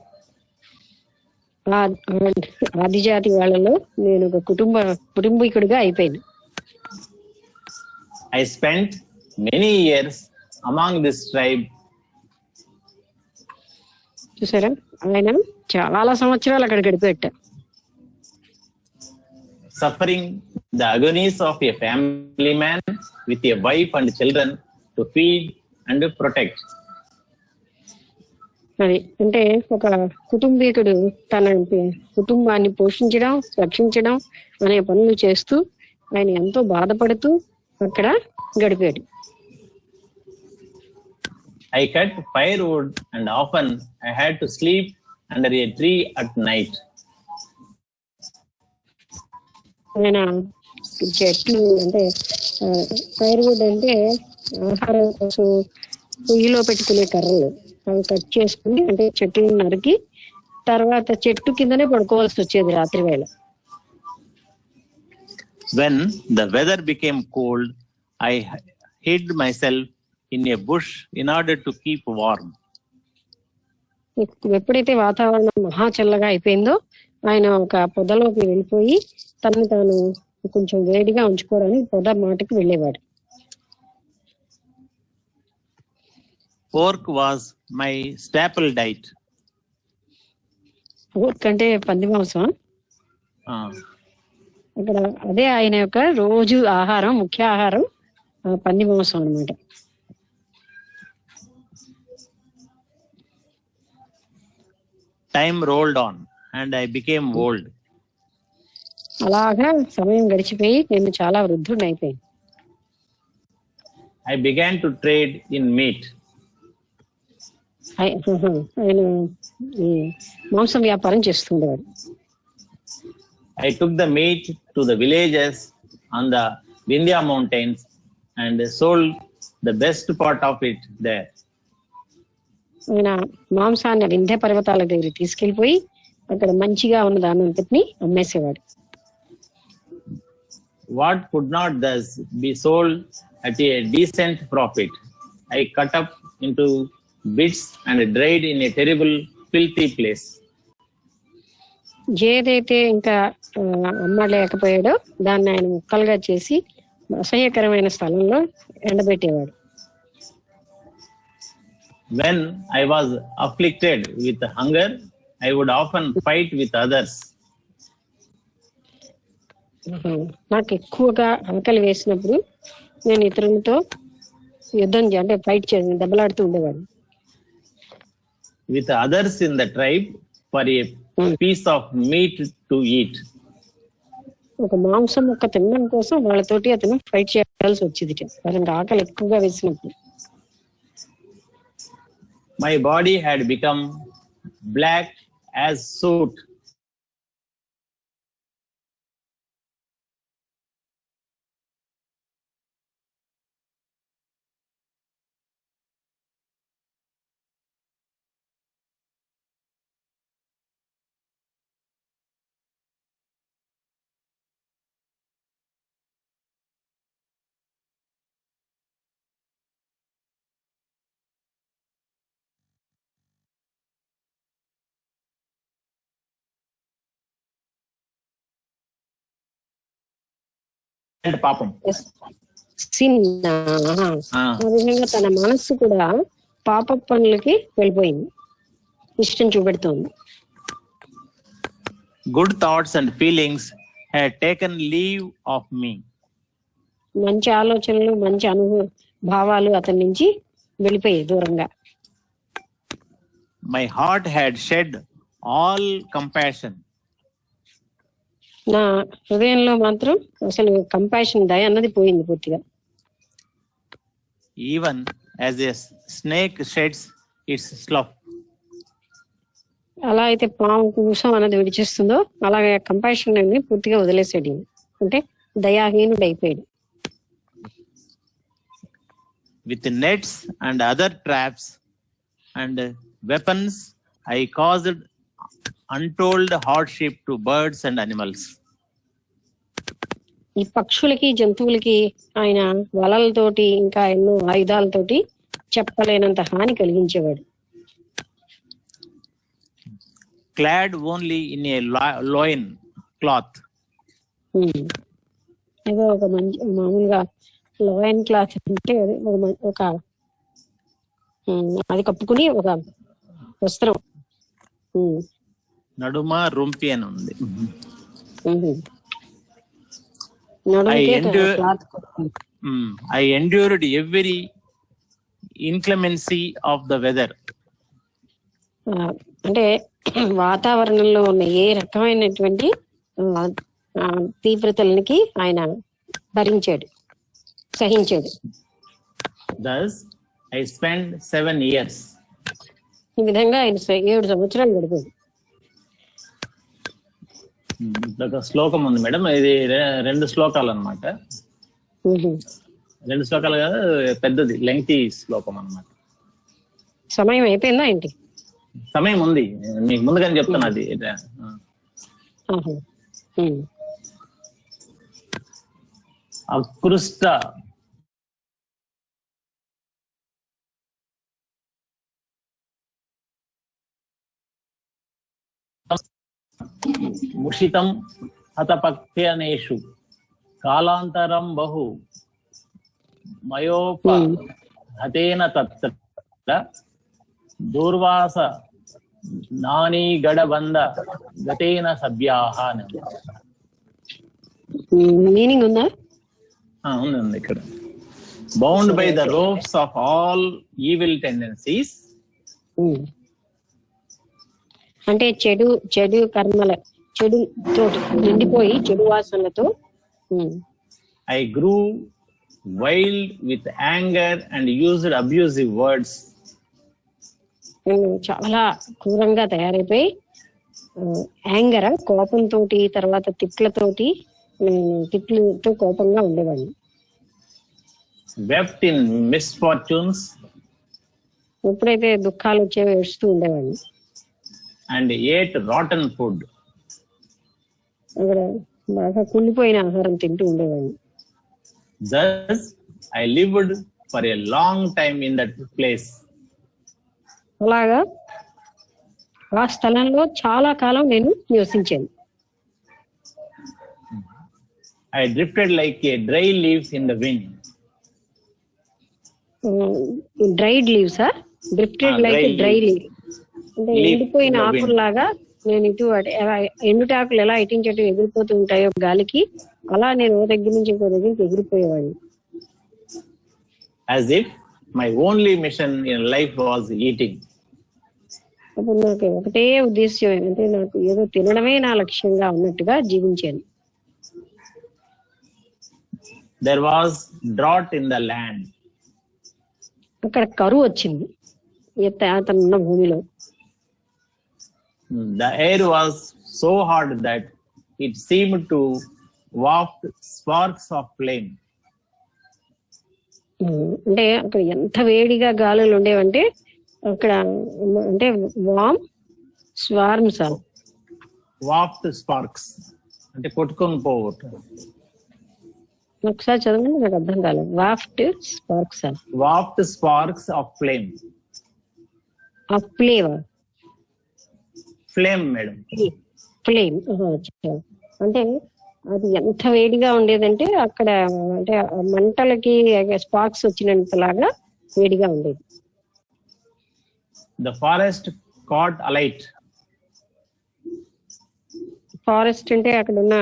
ఆదిజాతి వాళ్ళలో నేను ఒక కుటుంబీకుడిగా అయిపోయాను. I spent many years among this tribe. చూసారా, ఆయన చాలా సంవత్సరాలు అక్కడ గడిపెట్ట. Suffering the agonies of a family man with a wife and children to feed and protect. అది అంటే ఒక కుటుంబీకుడు తన కుటుంబాన్ని పోషించడం, రక్షించడం అనే పనులు చేస్తూ ఆయన ఎంతో బాధపడుతూ అక్కడ గడిపాడు. I cut firewood and often I had to sleep under a tree at night. ఆయన చెట్లు అంటే ఫైర్వుడ్ అంటే ఆహారం కోసం పొయ్యిలో పెట్టుకునే కర్రలు, అవి కట్ చేసుకుని అంటే చెట్లు నరికి తర్వాత చెట్టు కిందనే పడుకోవాల్సి వచ్చేది రాత్రి వేళ. When the weather became cold, I hid myself in a bush in order to keep warm. ఎప్పుడైతే వాతావరణం మహా చల్లగా అయిపోయిందో ఆయన ఒక పొదలోకి వెళ్ళిపోయి తనను తాను కొంచెం వేడిగా ఉంచుకోవడానికి పొద మాటకి వెళ్ళేవాడు. Pork was my staple diet. Pork అంటే పంది మాంసం. అక్కడ అదే ఆయన యొక్క రోజు ఆహారం, ముఖ్య ఆహారం పంది మాంసం అన్నమాట. Time rolled on and I became old. అలాగా సమయం గడిచిపోయి నేను చాలా వృద్ధుడిని అయిపోయాను. I began to trade in meat. ఆయన మాంసం వ్యాపారం చేస్తుండేవాడు. I took the meat to the villages on the Vindhya mountains and sold the best part of it there. ఆయన మాంసాన్ని వింధ్య పర్వతాల దగ్గర తీసుకెళ్లిపోయి అక్కడ మంచిగా ఉన్న దానంతటిని అమ్మేసేవాడు. What could not thus be sold at a decent profit, I cut up into bits and dried in a terrible, filthy place. ఏదైతే ఇంకా అమ్మలేకపోయాడో దాన్ని ఆయన ముక్కలుగా చేసి అసహ్యకరమైన స్థలంలో ఎండబెట్టేవాడు. When I was afflicted with hunger, I would often fight with others. నాకు ఎక్కువగా ఆకలి వేసినప్పుడు నేను ఇతరులతో యుద్ధం అంటే ఫైట్ చేసి దెబ్బలాడుతూ ఉండేవాడు. With others in the tribe for a piece of meat to eat. ఒక మాంసం ముక్క తినడం కోసం వాళ్ళతోటి అతను ఫైట్ చేయాల్సి వచ్చింది. వాళ్ళకి ఆకలి ఎక్కువగా వేసినప్పుడు. My body had become black as soot. And పాపం ఆ విధంగా తన మనస్సు కూడా పాప పనులకి వెళ్ళిపోయింది, ఇష్టం చూపెడుతోంది. Good thoughts and feelings had taken leave of me. మంచి ఆలోచనలు, మంచి భావాలు అతని నుంచి వెళ్ళిపోయాయి దూరంగా. My heart had shed all compassion. నా హృదయంలో మాత్రం అసలు కంపాషన్, దయ అన్నది పోయింది పూర్తిగా. Even as a snake sheds its slough. అలా అయితే పాము కూసం అన్నది విడిచేస్తుందో అలాగే కంపాషన్ అనేది పూర్తిగా వదిలేసాడు. అంటే దయాహీనుడు అయిపోయాడు. With nets and other traps and weapons, I caused untold hardship to birds and animals. ఈ పక్షులకి, జంతువులకి ఆయన వలలతోటి ఇంకా ఎన్నో ఆయుధాలతోటి చెప్పలేనంత హాని కలిగించేవాడు. Clad only in a loin cloth. ఏదో ఒక మంచి మామూలుగా లోయన్ క్లాత్ అంటే ఒక అది కప్పుకుని ఒక వస్త్రం నడుమ రుంపి అని ఉంది. I endured every inclemency of the weather. అంటే వాతావరణంలో ఉన్న ఏ రకమైనటువంటి తీవ్రతలకి ఆయన భరించాడు, సహించాడు. Thus, I spent 7 years. ఈ విధంగా ఆయన 7 సంవత్సరాలు గడిపాడు. ఒక శ్లోకం ఉంది మేడం, ఇది 2 శ్లోకాలు అన్నమాట. 2 శ్లోకాలు కాదు, పెద్దది లెంగ్తీ శ్లోకం అన్నమాట. సమయం అయిపోయిందా ఏంటి? సమయం ఉంది, మీకు ముందుగానే చెప్తున్నా. అది అకృష్ట ముషితం హతపక్ష్యనేషు కాలాంతరం బహు మయోపహతేన తత్ర దూర్వాస నానీ గడబంద గతేన సభ్యాహ. మీనింగ్ ఉందా? ఉంది ఇక్కడ. Bound by the ropes of all evil tendencies. అంటే చెడు కర్మల చెడు తోటి నిండిపోయి చెడు వాసనలతో I grew wild with anger and used abusive words. చాలా క్రూరంగా తయారైపోయి యాంగర్ కోపంతో, తర్వాత తిట్లతో కోపంగా ఉండేవాడిని. Wept in misfortunes. ఎప్పుడైతే దుఃఖాలు వచ్చేవి ఏడుస్తూ ఉండేవాడిని. And ate rotten food. అక్కడ బాగా కుళ్ళిపోయిన ఆహారం తింటూ ఉండేవాడిని. Thus, I lived for a long time in that place. అలాగా ఆ స్థలంలో చాలా కాలం నేను నివసించాను. I drifted like a dry leaf in the wind. Dried leaves drifted like dry leave అంటే ఎండిపోయిన ఆకుల్లాగా నేను ఇటు ఎండుటాకులు ఎలా ఇటించటు ఎగిరిపోతూ ఉంటాయో గాలికి, అలా నేను ఓ దగ్గర నుంచి ఇంకో దగ్గరికి ఎగిరిపోయేవాడిని. As if my only mission in life was eating. అప్పుడు నాకు ఒకటే ఉద్దేశ్యం, అంటే నాకు ఏదో తినడమే నా లక్ష్యంగా ఉన్నట్టుగా జీవించాను. There was drought in the land. అక్కడ కరువు వచ్చింది అతనున్న భూమిలో. The air was so hot that it seemed to waft sparks of flame. అంటే అక్కడ ఎంత వేడిగా గాలులు ఉండేవంటే అక్కడ అంటే స్వార్మ్స్ వాఫ్ట్ స్పార్క్స్ అంటే కొట్టుకొని పోవటం. ఒకసారి చదవండి, నాకు అర్థం కాలేదు. Waft sparks of flame. Flame madam, flame. అంటే అది ఎంత వేడిగా ఉండేదంటే అక్కడ అంటే మంటలకి స్పార్క్స్ వచ్చినంతలాగా వేడిగా ఉండేది. The forest caught alight. Forest అంటే అక్కడ ఉన్న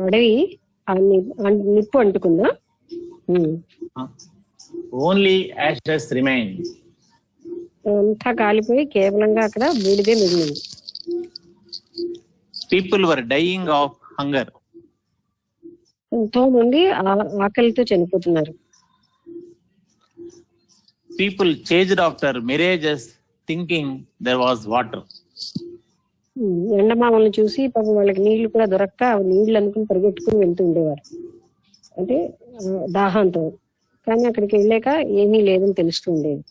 అడవి నిప్పు అంటుకుందా. Only ashes remained. అంతా కాలిపోయి కేవలంగా అక్కడ బూడిదే మిగిలింది. People were dying of hunger. ఎంతో మంది ఆకలితో చనిపోతున్నారు. People chased after mirages thinking there was water. ఎండమామల్ని చూసి పాపం వాళ్ళకి నీళ్లు కూడా దొరక్క నీళ్లు అనుకుని పరిగెట్టుకుని వెళ్తూ ఉండేవారు, అంటే దాహంతో. కానీ అక్కడికి వెళ్ళాక ఏమీ లేదని తెలుస్తూ ఉండేది.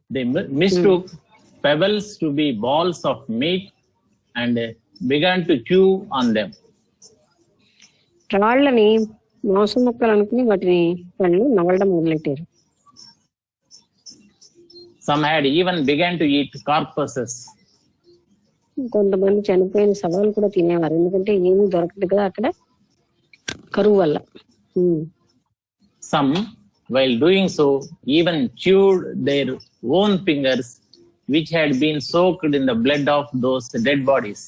They mistook pebbles to be balls of meat and began to chew on them. రాళ్లని మాంసం ముక్కలు అనుకుని వాటిని వాళ్ళు నవలడం మొదలెట్టారు. Some had even began to eat corpses. కొంతమంది చనిపోయిన శవాలు కూడా తినేవారు, ఎందుకంటే ఏమీ దొరకదు కదా అక్కడ కరువు వల్ల. Some, while doing so, even chewed their own fingers which had been soaked in the blood of those dead bodies.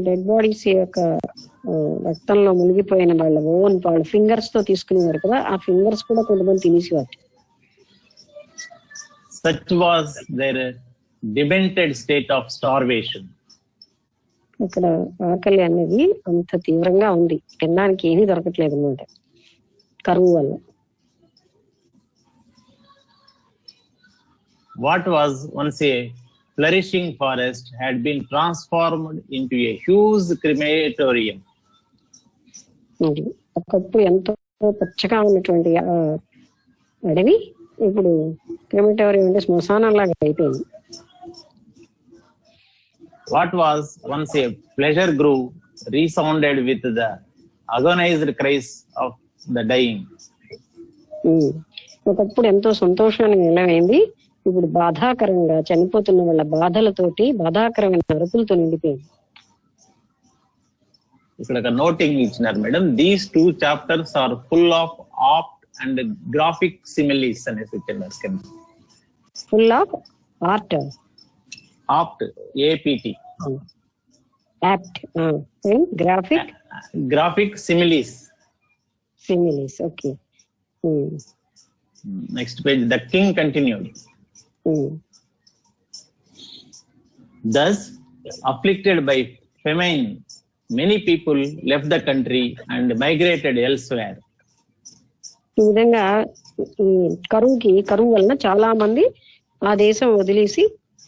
Dead bodies యొక్క రక్తంలో మునిగిపోయిన వాళ్ళ ఫింగర్స్ తో తీసుకునేవారు కదా, ఆ ఫింగర్స్ కూడా కొంతమంది తినేసేవారు. Such was their demented state of starvation. ఇక్కడ ఆకలి అనేది అంత తీవ్రంగా ఉంది, తినడానికి ఏమీ దొరకట్లేదు అన్నమాట కరువు వల్ల. What was once a flourishing forest had been transformed into a huge crematorium. ఒకప్పుడు ఎంతో పచ్చగా ఉన్నటువంటి అడవి ఇప్పుడు క్రిమేటోరియం అంటే శ్మశానం లాగా అయిపోయింది. What was once a pleasure grove resounded with the agonized cries of the dying. ఒకప్పుడు ఎంతో సంతోషాన్ని నిలవైంది, ఇప్పుడు బాధాకరంగా చనిపోతున్న వాళ్ళ బాధలతోటి బాధాకరమైన అరుపులతో నిండిపోయింది. ఇక్కడ ఒక నోటింగ్ ఇచ్చినారు madam, these 2 chapters are full of apt and graphic similes అనేసి ఇచ్చినారు. Full of art, apt APT, apt, graphic similes. Okay. Next page. The king continued. Thus, afflicted by famine, many people left the country and migrated elsewhere. ఈ విధంగా కరువు వలన చాలా మంది ఆ దేశం వదిలేసి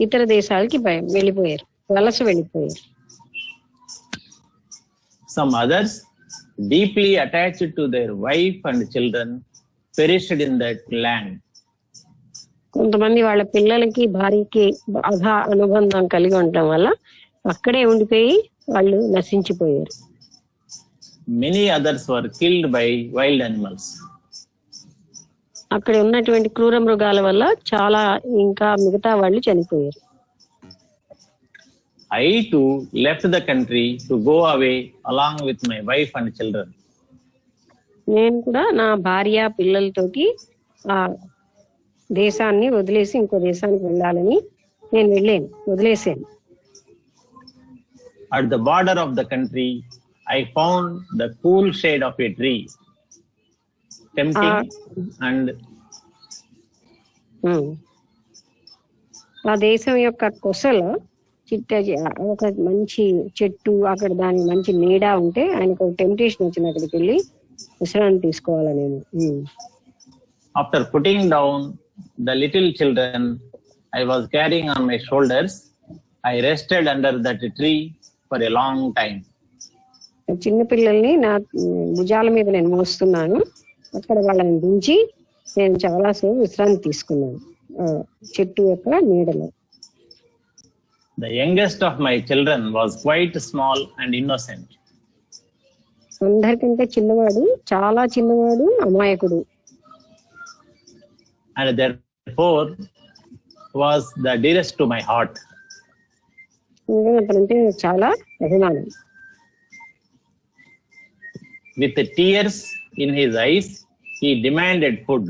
ఇతర దేశాలకి వెళ్ళిపోయారు, వలస వెళ్ళిపోయారు. Some others, deeply attached to their wife and children, perished in that land. కొంతమంది వాళ్ళ పిల్లలకి భార్యకి బాగా అనుబంధం కలిగి ఉండటం వల్ల అక్కడే ఉండిపోయి వాళ్ళు నశించిపోయారు. Many others were killed by wild animals. అక్కడ ఉన్నటువంటి క్రూర మృగాల వల్ల చాలా ఇంకా మిగతా వాళ్ళు చనిపోయారు. I too left the country to go away along with my wife and children. నేను కూడా నా భార్య పిల్లలతోటి ఆ దేశాన్ని వదిలేసి ఇంకో దేశానికి వెళ్ళాలని నేను వదిలేసాను. At the border of the country, I found the cool shade of a tree, tempting and ఆ దేశం యొక్క కొసలో ఒక మంచి చెట్టు, అక్కడ దాని మంచి నీడ ఉంటే ఆయనకు ఒక టెంప్టేషన్ వచ్చింది అక్కడికి వెళ్ళి విశ్రాంతి తీసుకోవాలని. After putting down the little children I was carrying on my shoulders, I rested under that tree for a long time. చిన్న పిల్లల్ని నా భుజాల మీద నేను మోస్తున్నాను, అక్కడ వాళ్ళని దించి నేను చాలా సేపు విశ్రాంతి తీసుకున్నాను చెట్టు యొక్క నీడలో. The youngest of my children was quite small and innocent. అందరికంటే చిన్నవాడు, చాలా చిన్నవాడు, అమాయకుడు. And therefore was the dearest to my heart. అతనంటే చాలా అభిమానం. With tears in his eyes, he demanded food.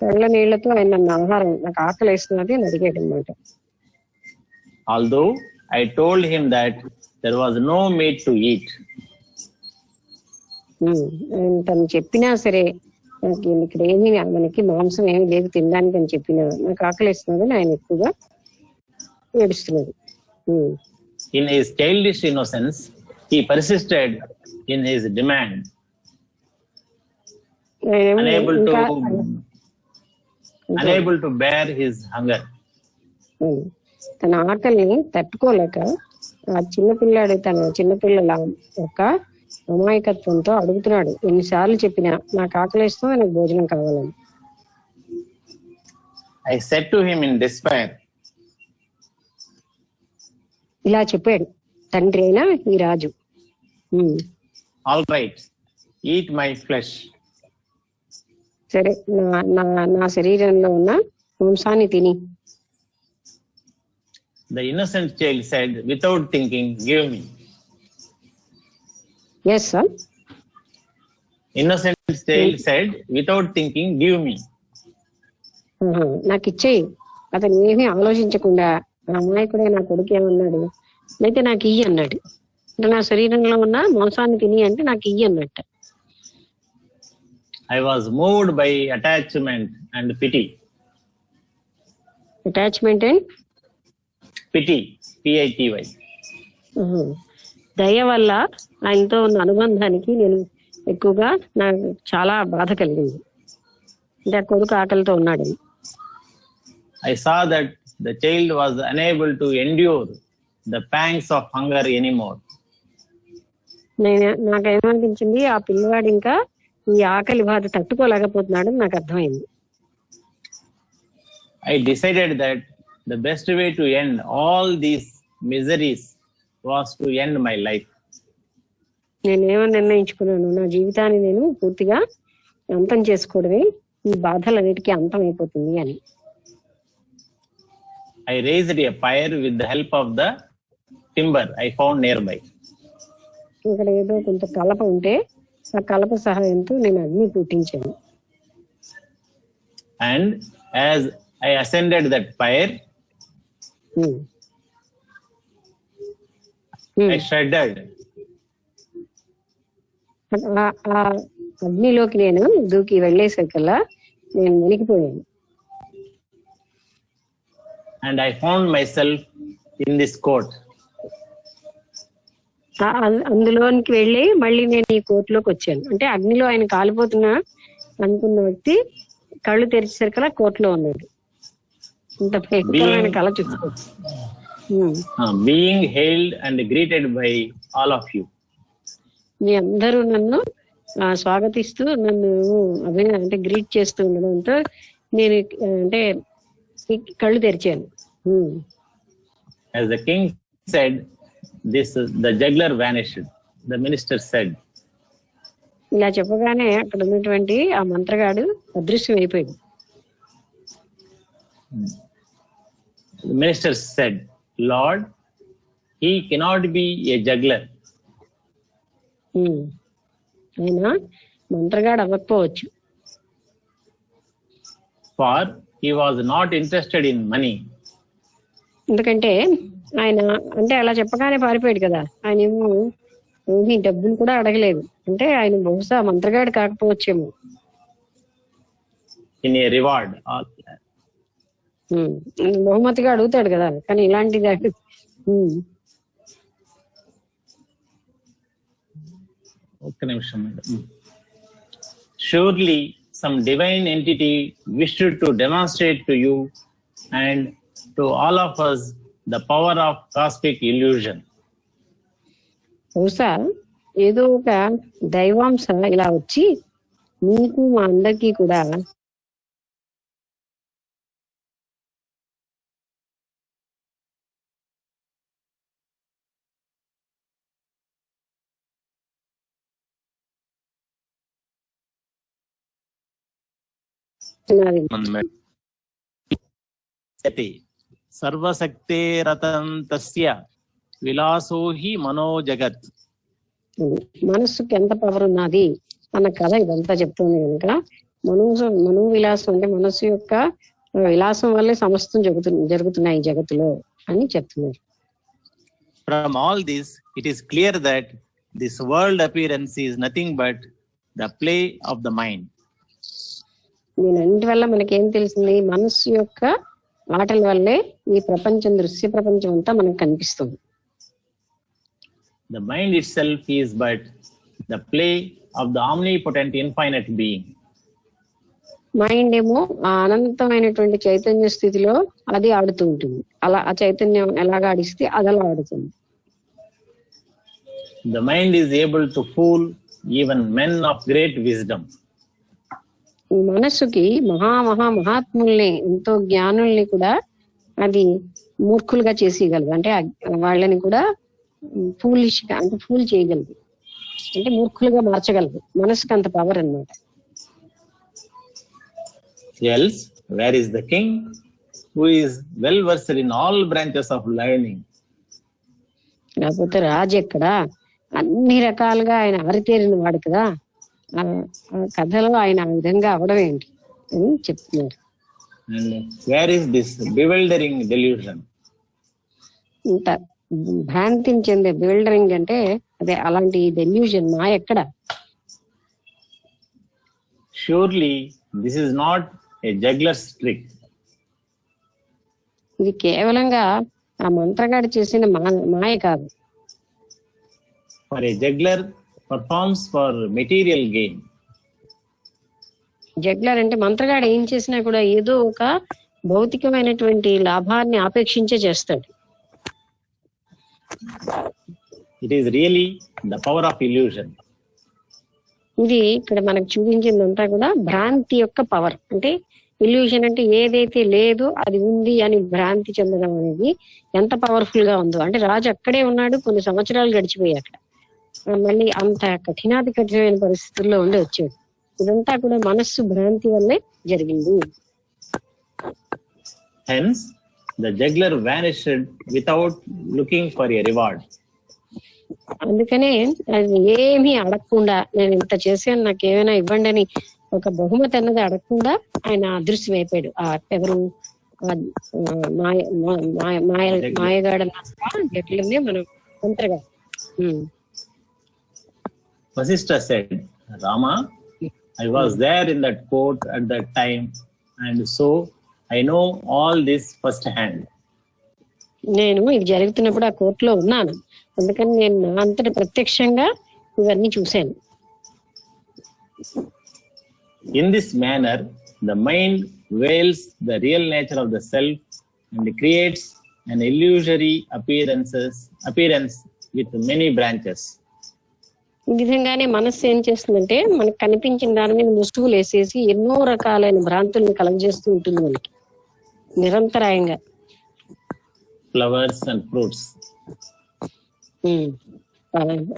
కళ్ళ నీళ్లతో ఆయన నన్ను ఆహారం, నాకు ఆకలి వేస్తున్నది అని అడిగాడు అన్నమాట. Although I told him that there was no meat to eat. తను చెప్పినా సరే నాకు ఇక్కడ ఏమీ మనకి మాంసం ఏమి లేదు తినడానికి అని చెప్పినా నాకు ఆకలి వేస్తున్నదని ఆయన ఎక్కువగా ఏడుస్తున్నాడు. In his childish innocence, he persisted in his demand, unable to bear his hunger. తన ఆకలిని తట్టుకోలేక ఆ చిన్నపిల్లాడు తన చిన్నపిల్లల యొక్క అమాయకత్వంతో అడుగుతున్నాడు. ఎన్నిసార్లు చెప్పినా నాకు ఆకలిస్తుంది, నాకు భోజనం కావాలని. I said to him in despair, ఇలా చెప్పాడు తండ్రి అయినా ఈ రాజు. all right, eat my flesh. సరే, నా శరీరంలో ఉన్న మాంసాన్ని తిని. The innocent child said, without thinking, give me. Yes, sir. Innocent child said, without thinking, give me. నాకు ఇచ్చేయి. అతను ఏమీ ఆలోచించకుండా ఆ అమాయకుడే నా కొడుకు ఏమన్నాడు, అయితే నాకు ఇయ్యి అన్నాడు. అంటే నా శరీరంలో ఉన్న మాంసాన్ని తిని అంటే నాకు ఇయ్యి అన్నట్టు. I was moved by attachment and pity. Attachment and Pity, P-I-T-Y. దయ వల్ల ఆయనతో ఉన్న అనుబంధానికి నేను ఎక్కువగా నాకు చాలా బాధ కలిగింది. అంటే ఆ కొడుకు ఆకలితో ఉన్నాడు. I saw that the child was unable to endure the pangs of hunger anymore. నాకేమనిపించింది, ఆ పిల్లవాడు ఇంకా ఈ ఆకలి బాధ తట్టుకోలేకపోతున్నాడు నాకు అర్థమైంది. I decided that the best way to end all these miseries was to end my life. నేనేమని నిర్ణయించుకున్నాను, నా జీవితాన్ని నేను పూర్తిగా అంతం చేసుకోవడమే ఈ బాధలన్నిటికీ అంతం అయిపోతుంది అని. I raised a fire with the help of the timber I found nearby. ఇక్కడ ఏదో కొంత కలప ఉంటే ఆ కలప సహాయంతో నేను అగ్ని పుట్టించాను. And as I ascended that fire, I shuddered. ఆ అగ్నిలోకి నేను దూకి వెళ్ళేసరికల్లా నేను వణికిపోయాను. And I found myself in this court. అందులోనికి వెళ్ళి మళ్ళీ నేను ఈ కోర్టులోకి వచ్చాను. అంటే అగ్నిలో ఆయన కాలిపోతున్నా అనుకున్న వ్యక్తి కళ్ళు తెరిచేసరికల్లా కోర్టులో ఉన్నాడు. ఇంత భయంకరమైన కళ చూసుకోవచ్చు. Being hailed and greeted by all of you. మీ అందరూ నన్ను స్వాగతిస్తూ నన్ను అంటే గ్రీట్ చేస్తూ ఉండడంతో నేను అంటే కళ్ళు తెరిచాను. As the king said, the juggler vanished. The minister said. ఇలా చెప్పగానే అక్కడ ఉన్నటువంటి ఆ మంత్రగాడు అదృశ్యం అయిపోయాడు. The minister said, Lord, he cannot be a juggler. ఆయన మంత్రగాడు అవ్వకపోవచ్చు. For he was not interested in money. ఎందుకంటే ఆయన అంటే అలా చెప్పగానే పారిపోయాడు కదా. ఆయన ఏమీ డబ్బులు కూడా అడగలేదు. అంటే ఆయన బహుశా మంత్రగాడు కాకపోవచ్చేమో. In a reward. బహుమతిగా అడుగుతాడు కదా, కానీ ఇలాంటిది ఒక్క నిమిషం. Surely some divine entity wished to demonstrate to you and to all of us the power of cosmic illusion. బహుశా ఏదో ఒక దైవాంశ ఇలా వచ్చి మీకు మా అందరికీ కూడా సర్వశక్తే రతం తస్య విలాసో హి మనోజగత్. మనస్సుకి ఎంత పవర్ ఉన్నది అన్న కథ ఇదంతా చెప్తుంది కనుక మనో విలాసం అంటే మనస్సు యొక్క విలాసం వల్లే సమస్తం జరుగుతున్నాయి జగత్తులో అని చెప్తున్నారు. From all this, it is clear that this world appearance is nothing but the play of the mind. దీనంటి వల్ల మనకేం తెలిసింది, మనస్సు యొక్క ఆటల వల్లే ఈ ప్రపంచం, దృశ్య ప్రపంచం అంతా మనకు కనిపిస్తుంది. The mind itself is but the play of the omnipotent infinite being. Mind ఏమో ఆ అనంతమైనటువంటి చైతన్య స్థితిలో అది ఆడుతూ ఉంటుంది. అలా ఆ చైతన్యం ఎలాగ ఆడిస్తే అది అలా ఆడుతుంది. The mind is able to fool even men of great wisdom. ఈ మనస్సుకి మహాత్ముల్ని, ఎంతో జ్ఞానుల్ని కూడా అది మూర్ఖులుగా చేసేయగలదు. అంటే వాళ్ళని కూడా ఫూలిష్ గా అంటే ఫూల్ చేయగలదు, అంటే మూర్ఖులుగా మార్చగలదు. మనసుకి అంత పవర్ అన్నమాట. Else, where is the king who is well versed in all branches of learning? లేకపోతే రాజు ఎక్కడ, అన్ని రకాలుగా ఆయన ఆరితేరిన వాడు కదా. ఆ కథలో ఆయన ఆ విధంగా అవడం ఏంటి అని చెప్తున్నారు. And where is this bewildering delusion? ఇంత భ్రాంతిని చెందే బిల్డరింగ్ అంటే అదే అలాంటి డెల్యూజన్ మా ఎక్కడ? Surely this is not a juggler's trick. ఇది కేవలంగా ఆ మంత్రగాడు చేసిన మాయ కాదు. For a juggler performs for material gain. Juggler అంటే మంత్రగాడు ఏం చేసినా కూడా ఏదో ఒక భౌతికమైనటువంటి లాభాన్ని ఆపేక్షించే చేస్తాడు. It is really the power of illusion. ఇది ఇక్కడ మనకు చూపించిందంతా కూడా భ్రాంతి యొక్క పవర్. అంటే ఇల్యూషన్ అంటే ఏదైతే లేదో అది ఉంది అని భ్రాంతి చెందడం అనేది ఎంత పవర్ఫుల్ గా ఉందో. అంటే రాజు అక్కడే ఉన్నాడు, కొన్ని సంవత్సరాలు గడిచిపోయాయి అక్కడ, మళ్ళీ అంత కఠినాధికఠినమైన పరిస్థితుల్లో ఉండి వచ్చాడు. ఇదంతా కూడా మనస్సు భ్రాంతి వల్లే జరిగింది. Hence, the juggler vanished without looking for a reward. అందుకనే అది ఏమీ అడగకుండా, నేను ఇంత చేశాను నాకు ఏమైనా ఇవ్వండి అని ఒక బహుమతి అన్నది అడగకుండా ఆయన అదృశ్యం అయిపోయాడు. ఆ ఎవరు మాయగాడ జట్లనే మనం మంత్రగా. Vasishtha said, Rama, I was there in that court at that time, and so I know all this first hand. నేను ఇది జరుగుతున్నప్పుడు ఆ కోర్టులో ఉన్నాను, అందుకని నేను నా అంతటి ప్రత్యక్షంగా ఇవన్నీ చూశాను. In this manner, the mind veils the real nature of the self and creates an illusory appearance with many branches. ఈ విధంగానే మనస్సు ఏం చేస్తుందంటే మనకు కనిపించిన దాని మీద ముసుగులు వేసేసి ఎన్నో రకాలైన భ్రాంతుల్ని కలగజేస్తూ ఉంటుంది మనకి నిరంతరాయంగా. Flowers and fruits.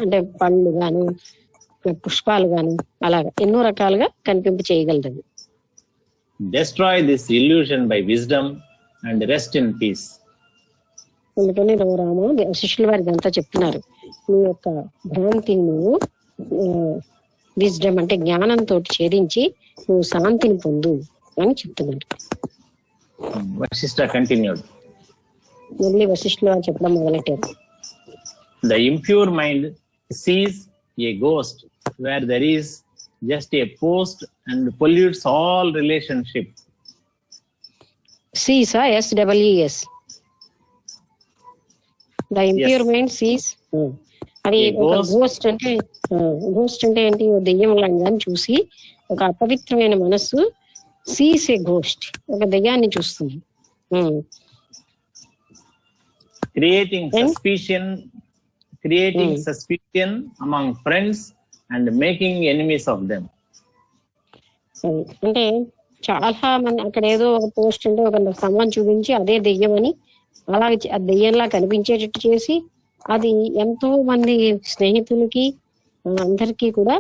అంటే పళ్ళు గాని పుష్పాలు గాని అలాగా ఎన్నో రకాలుగా కనిపింప చేయగలదు. Destroy this illusion by wisdom and rest in peace. అందుకని రామ శిష్యుల వారికి అంతా చెప్తున్నారు, నీ యొక్క భ్రాంతిని నువ్వు విజ్డమ్ అంటే జ్ఞానంతో ఛేదించి నువ్వు శాంతిని పొందు అని చెప్తున్నారు. Vasishtha continued. మళ్ళీ వశిష్ఠుల వారు చెప్పడం మొదలెట్టారు. The impure mind sees a ghost where there is just a post and pollutes all relationship. Sees, SEES. The impure mind sees. అది గోస్ట్ అంటే ఏంటి? దెయ్యం లాగా చూసి ఒక అపవిత్రమైన మనస్సు సీస్ ఏ గోస్ట్, ఒక దెయ్యాన్ని చూస్తుంది. Creating suspicion among friends and making enemies of them. అంటే చాలా మంది అక్కడ ఏదో ఒక పోస్ట్ అంటే ఒక స్తంభం చూపించి అదే దెయ్యం అని అలాగే ఆ దెయ్యంలా కనిపించేటట్టు చేసి అది ఎంతో మంది స్నేహితులకి అందరికీ కూడా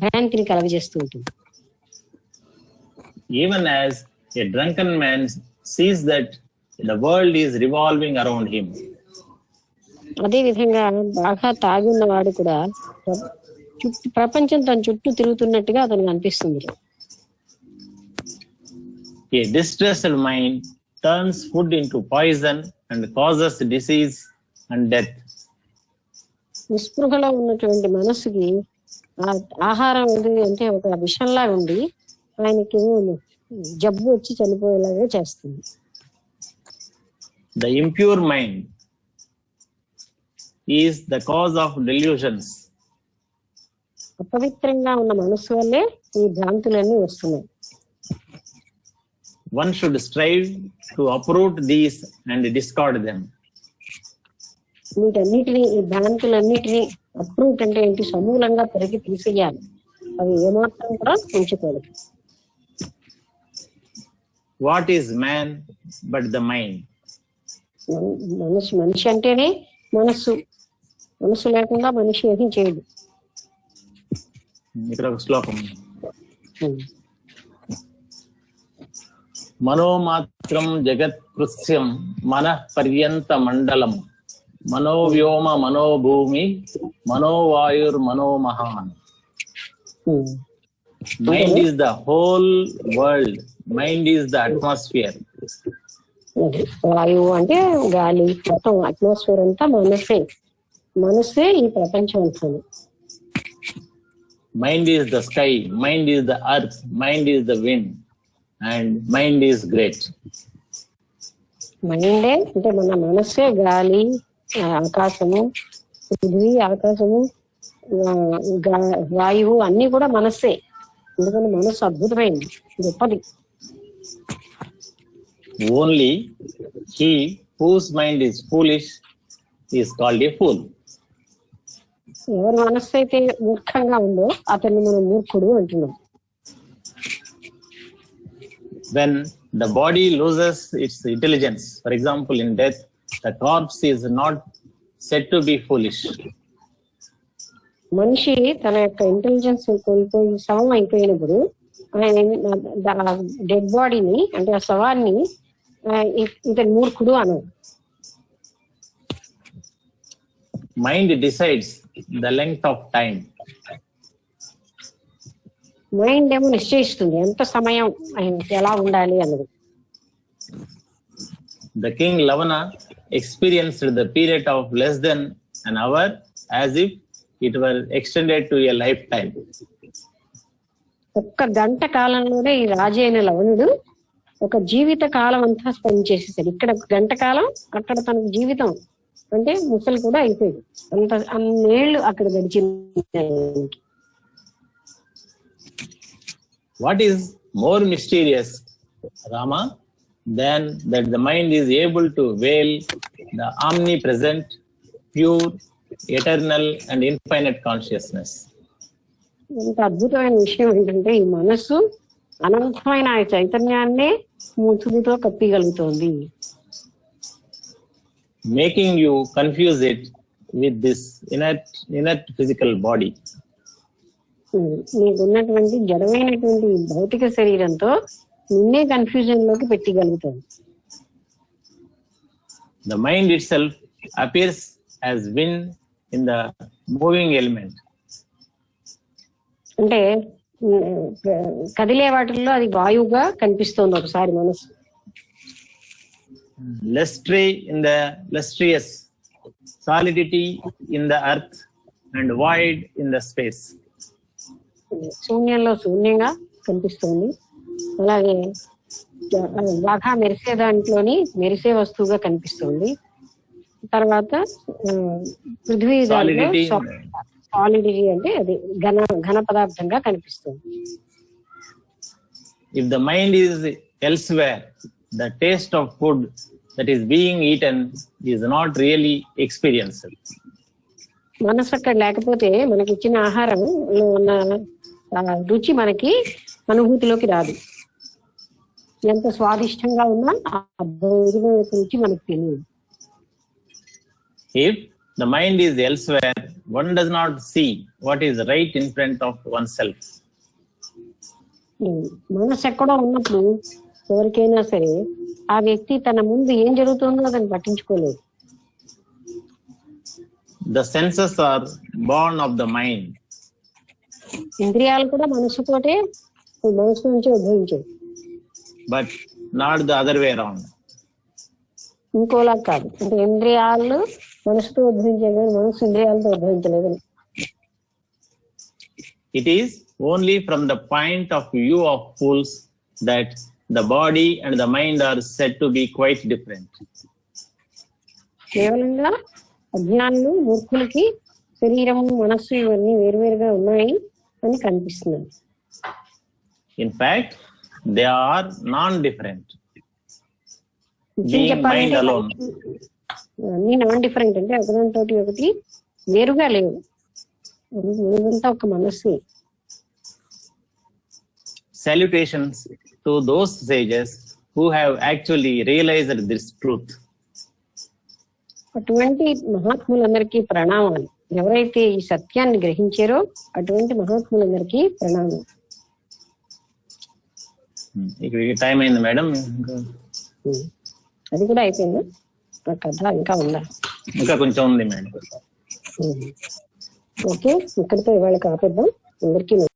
భ్రాంతిని కలగజేస్తూ ఉంటుంది. Even as a drunken man sees that the world is revolving around him. అదే విధంగా బాగా తాగి ఉన్నవాడు కూడా ప్రపంచం తన చుట్టూ తిరుగుతున్నట్టుగా అతనికి అనిపిస్తుంది. A distressed mind turns food into poison and causes disease and death. నిస్పృహలో ఉన్నటువంటి మనసుకి ఆహారం అంటే ఒక విషంలా ఉండి ఆయనకి జబ్బు వచ్చి చనిపోయేలాగా చేస్తుంది. The impure mind is the cause of delusions. అపవిత్రంగా ఉన్న మనసు వల్లే ఈ భ్రాంతులన్నీ వస్తున్నాయి. One should strive to uproot these and discard them. వీటన్నిటిని, ఈ భ్రాంతులన్నిటినీ అప్రూట్ అంటే ఏంటి? సమూలంగా పెరిగి తీసేయాలి, అవి ఏమాత్రం కూడా ఉంచుకోవాలి. What is man but the mind? మనిషి అంటేనే మనస్సు లేకుండా మనిషి ఏమీ చేయడు. ఇక్కడ ఒక శ్లోకం. మనోమాత్రం జగత్కృత్స్యం మనః పర్యంత మండలం మనోవ్యోమ మనోభూమి మనోవాయుర్ మనోమహాన్. Mind is the whole world Mind is the atmosphere. వాయువు అంటే గాలి, మొత్తం అట్మాస్ఫియర్ అంతా మనసే. మనసే ఈ ప్రపంచం అంటుంది. Mind is the sky, mind is the earth, mind is the wind, and mind is great. మైండే అంటే మన మనసే గాలి, ఆకాశము, పృథ్వీ, ఆకాశము, వాయువు అన్ని కూడా మనసే. ఎందుకంటే మనసు అద్భుతమైంది, గొప్పది. Only he whose mind is foolish is called a fool. ఎవరి మనస్సు అయితే మూర్ఖంగా ఉందో అతన్ని మనం మూర్ఖుడు అంటున్నాం. When the body loses its intelligence, for example in death, the corpse is not said to be foolish. మనిషి తన యొక్క ఇంటెలిజెన్స్ కోల్పోయి శవం అయిపోయినప్పుడు ఆయన డెడ్ బాడీని అంటే ఆ శవాన్ని ఇతను మూర్ఖుడు అన్నాడు. Mind decides the length of time. Mind ఏమో నిశ్చయిస్తుంది ఎంత సమయం ఆయనకి ఎలా ఉండాలి అన్నది. The king Lavana experienced the period of less than an hour as if it were extended to a lifetime. ఒక్క గంట కాలంలోనే ఈ రాజు అయిన లవణుడు ఒక జీవిత కాలం అంతా స్పెండ్ చేసేసాడు. ఇక్కడ గంట కాలం, అక్కడ తనకు జీవితం అంటే ముసలి కూడా అయిపోయింది. అన్నేళ్లు అక్కడ గడిచింది. What is more mysterious, Rama, than that the mind is able to veil the omnipresent, pure, eternal and infinite consciousness? ఇంత అద్భుతమైన విషయం ఏంటంటే ఈ మనస్సు అనంతమైన ఆ చైతన్యాన్నే ముసుగుతో కప్పిగలుగుతోంది. Making you confuse it with this inert physical body. నీకున్నటువంటి జడమైనటువంటి భౌతిక శరీరంతో నిన్నే కన్ఫ్యూజన్ లోకి పెట్టగలుగుతుంది. The mind itself appears as wind in the moving element. అంటే కదిలే వాటిల్లో అది వాయువుగా కనిపిస్తోంది ఒకసారి మనసు. Lustrous solidity in the earth and void in the space. శూన్యంలో శూన్యంగా కనిపిస్తుంది. అలాగే బాగా మెరిసే దాంట్లోని మెరిసే వస్తువుగా కనిపిస్తుంది. తర్వాత పృథ్వీ సాలిడిటీ అంటే అది ఘన పదార్థంగా కనిపిస్తుంది. If the mind is elsewhere, the taste of food that is being eaten is not really experienced. మనసు అక్కడ లేకపోతే మనకి ఇచ్చిన ఆహారంలో ఉన్న రుచి మనకి అనుభూతిలోకి రాదు. ఎంత స్వాదిష్టంగా ఉన్నా ఆ భోజనం యొక్క రుచి మనకు తెలియదు. If the mind is elsewhere, one does not see what is right in front of oneself. మనసు ఎక్కడో ఉన్నప్పుడు ఎవరికైనా సరే ఆ వ్యక్తి తన ముందు ఏం జరుగుతుందో దాన్ని పట్టించుకోలేదు. The senses are born of the mind. ఇంద్రియాలు కూడా మనసుతోటే మనసు నుంచి ఉద్భవించాయి. But not the other way around. ఇంకోలా కాదు. అంటే ఇంద్రియాలు మనసుతో ఉద్భవించాయి కానీ మనసు ఇంద్రియాలతో ఉద్భవించలేదు. It is only from the point of view of fools that the body and the mind are said to be quite different. కేవలంగా అజ్ఞానులు మూర్ఖులకి శరీరము మనస్సు ఇవన్నీ వేరువేరుగా ఉన్నాయి అని కనిపిస్తుంది. In fact, they are non-different. Being mind alone. అన్ని నాన్ డిఫరెంట్ అంటే ఒకదానితో ఒకటి వేరుగా లేవు. ఇదంతా ఒక మనస్సు. Salutations to those sages who have actually realized this truth. అటువంటి మహాత్ములందరికీ ప్రణామాలు. ఎవరైతే ఈ సత్యాన్ని గ్రహించారో అటువంటి మహాత్ములందరికీ ప్రణామాలు. ఇక్కడ టైం అయింది మేడం. అది కూడా అయిపోయింది. ఆ కథ ఇంకా ఉందా? ఇంకా కొంచెం ఉంది మేడం. ఓకే, ఇక్కడితో ఇవాళ ఆపేద్దాం. అందరికీ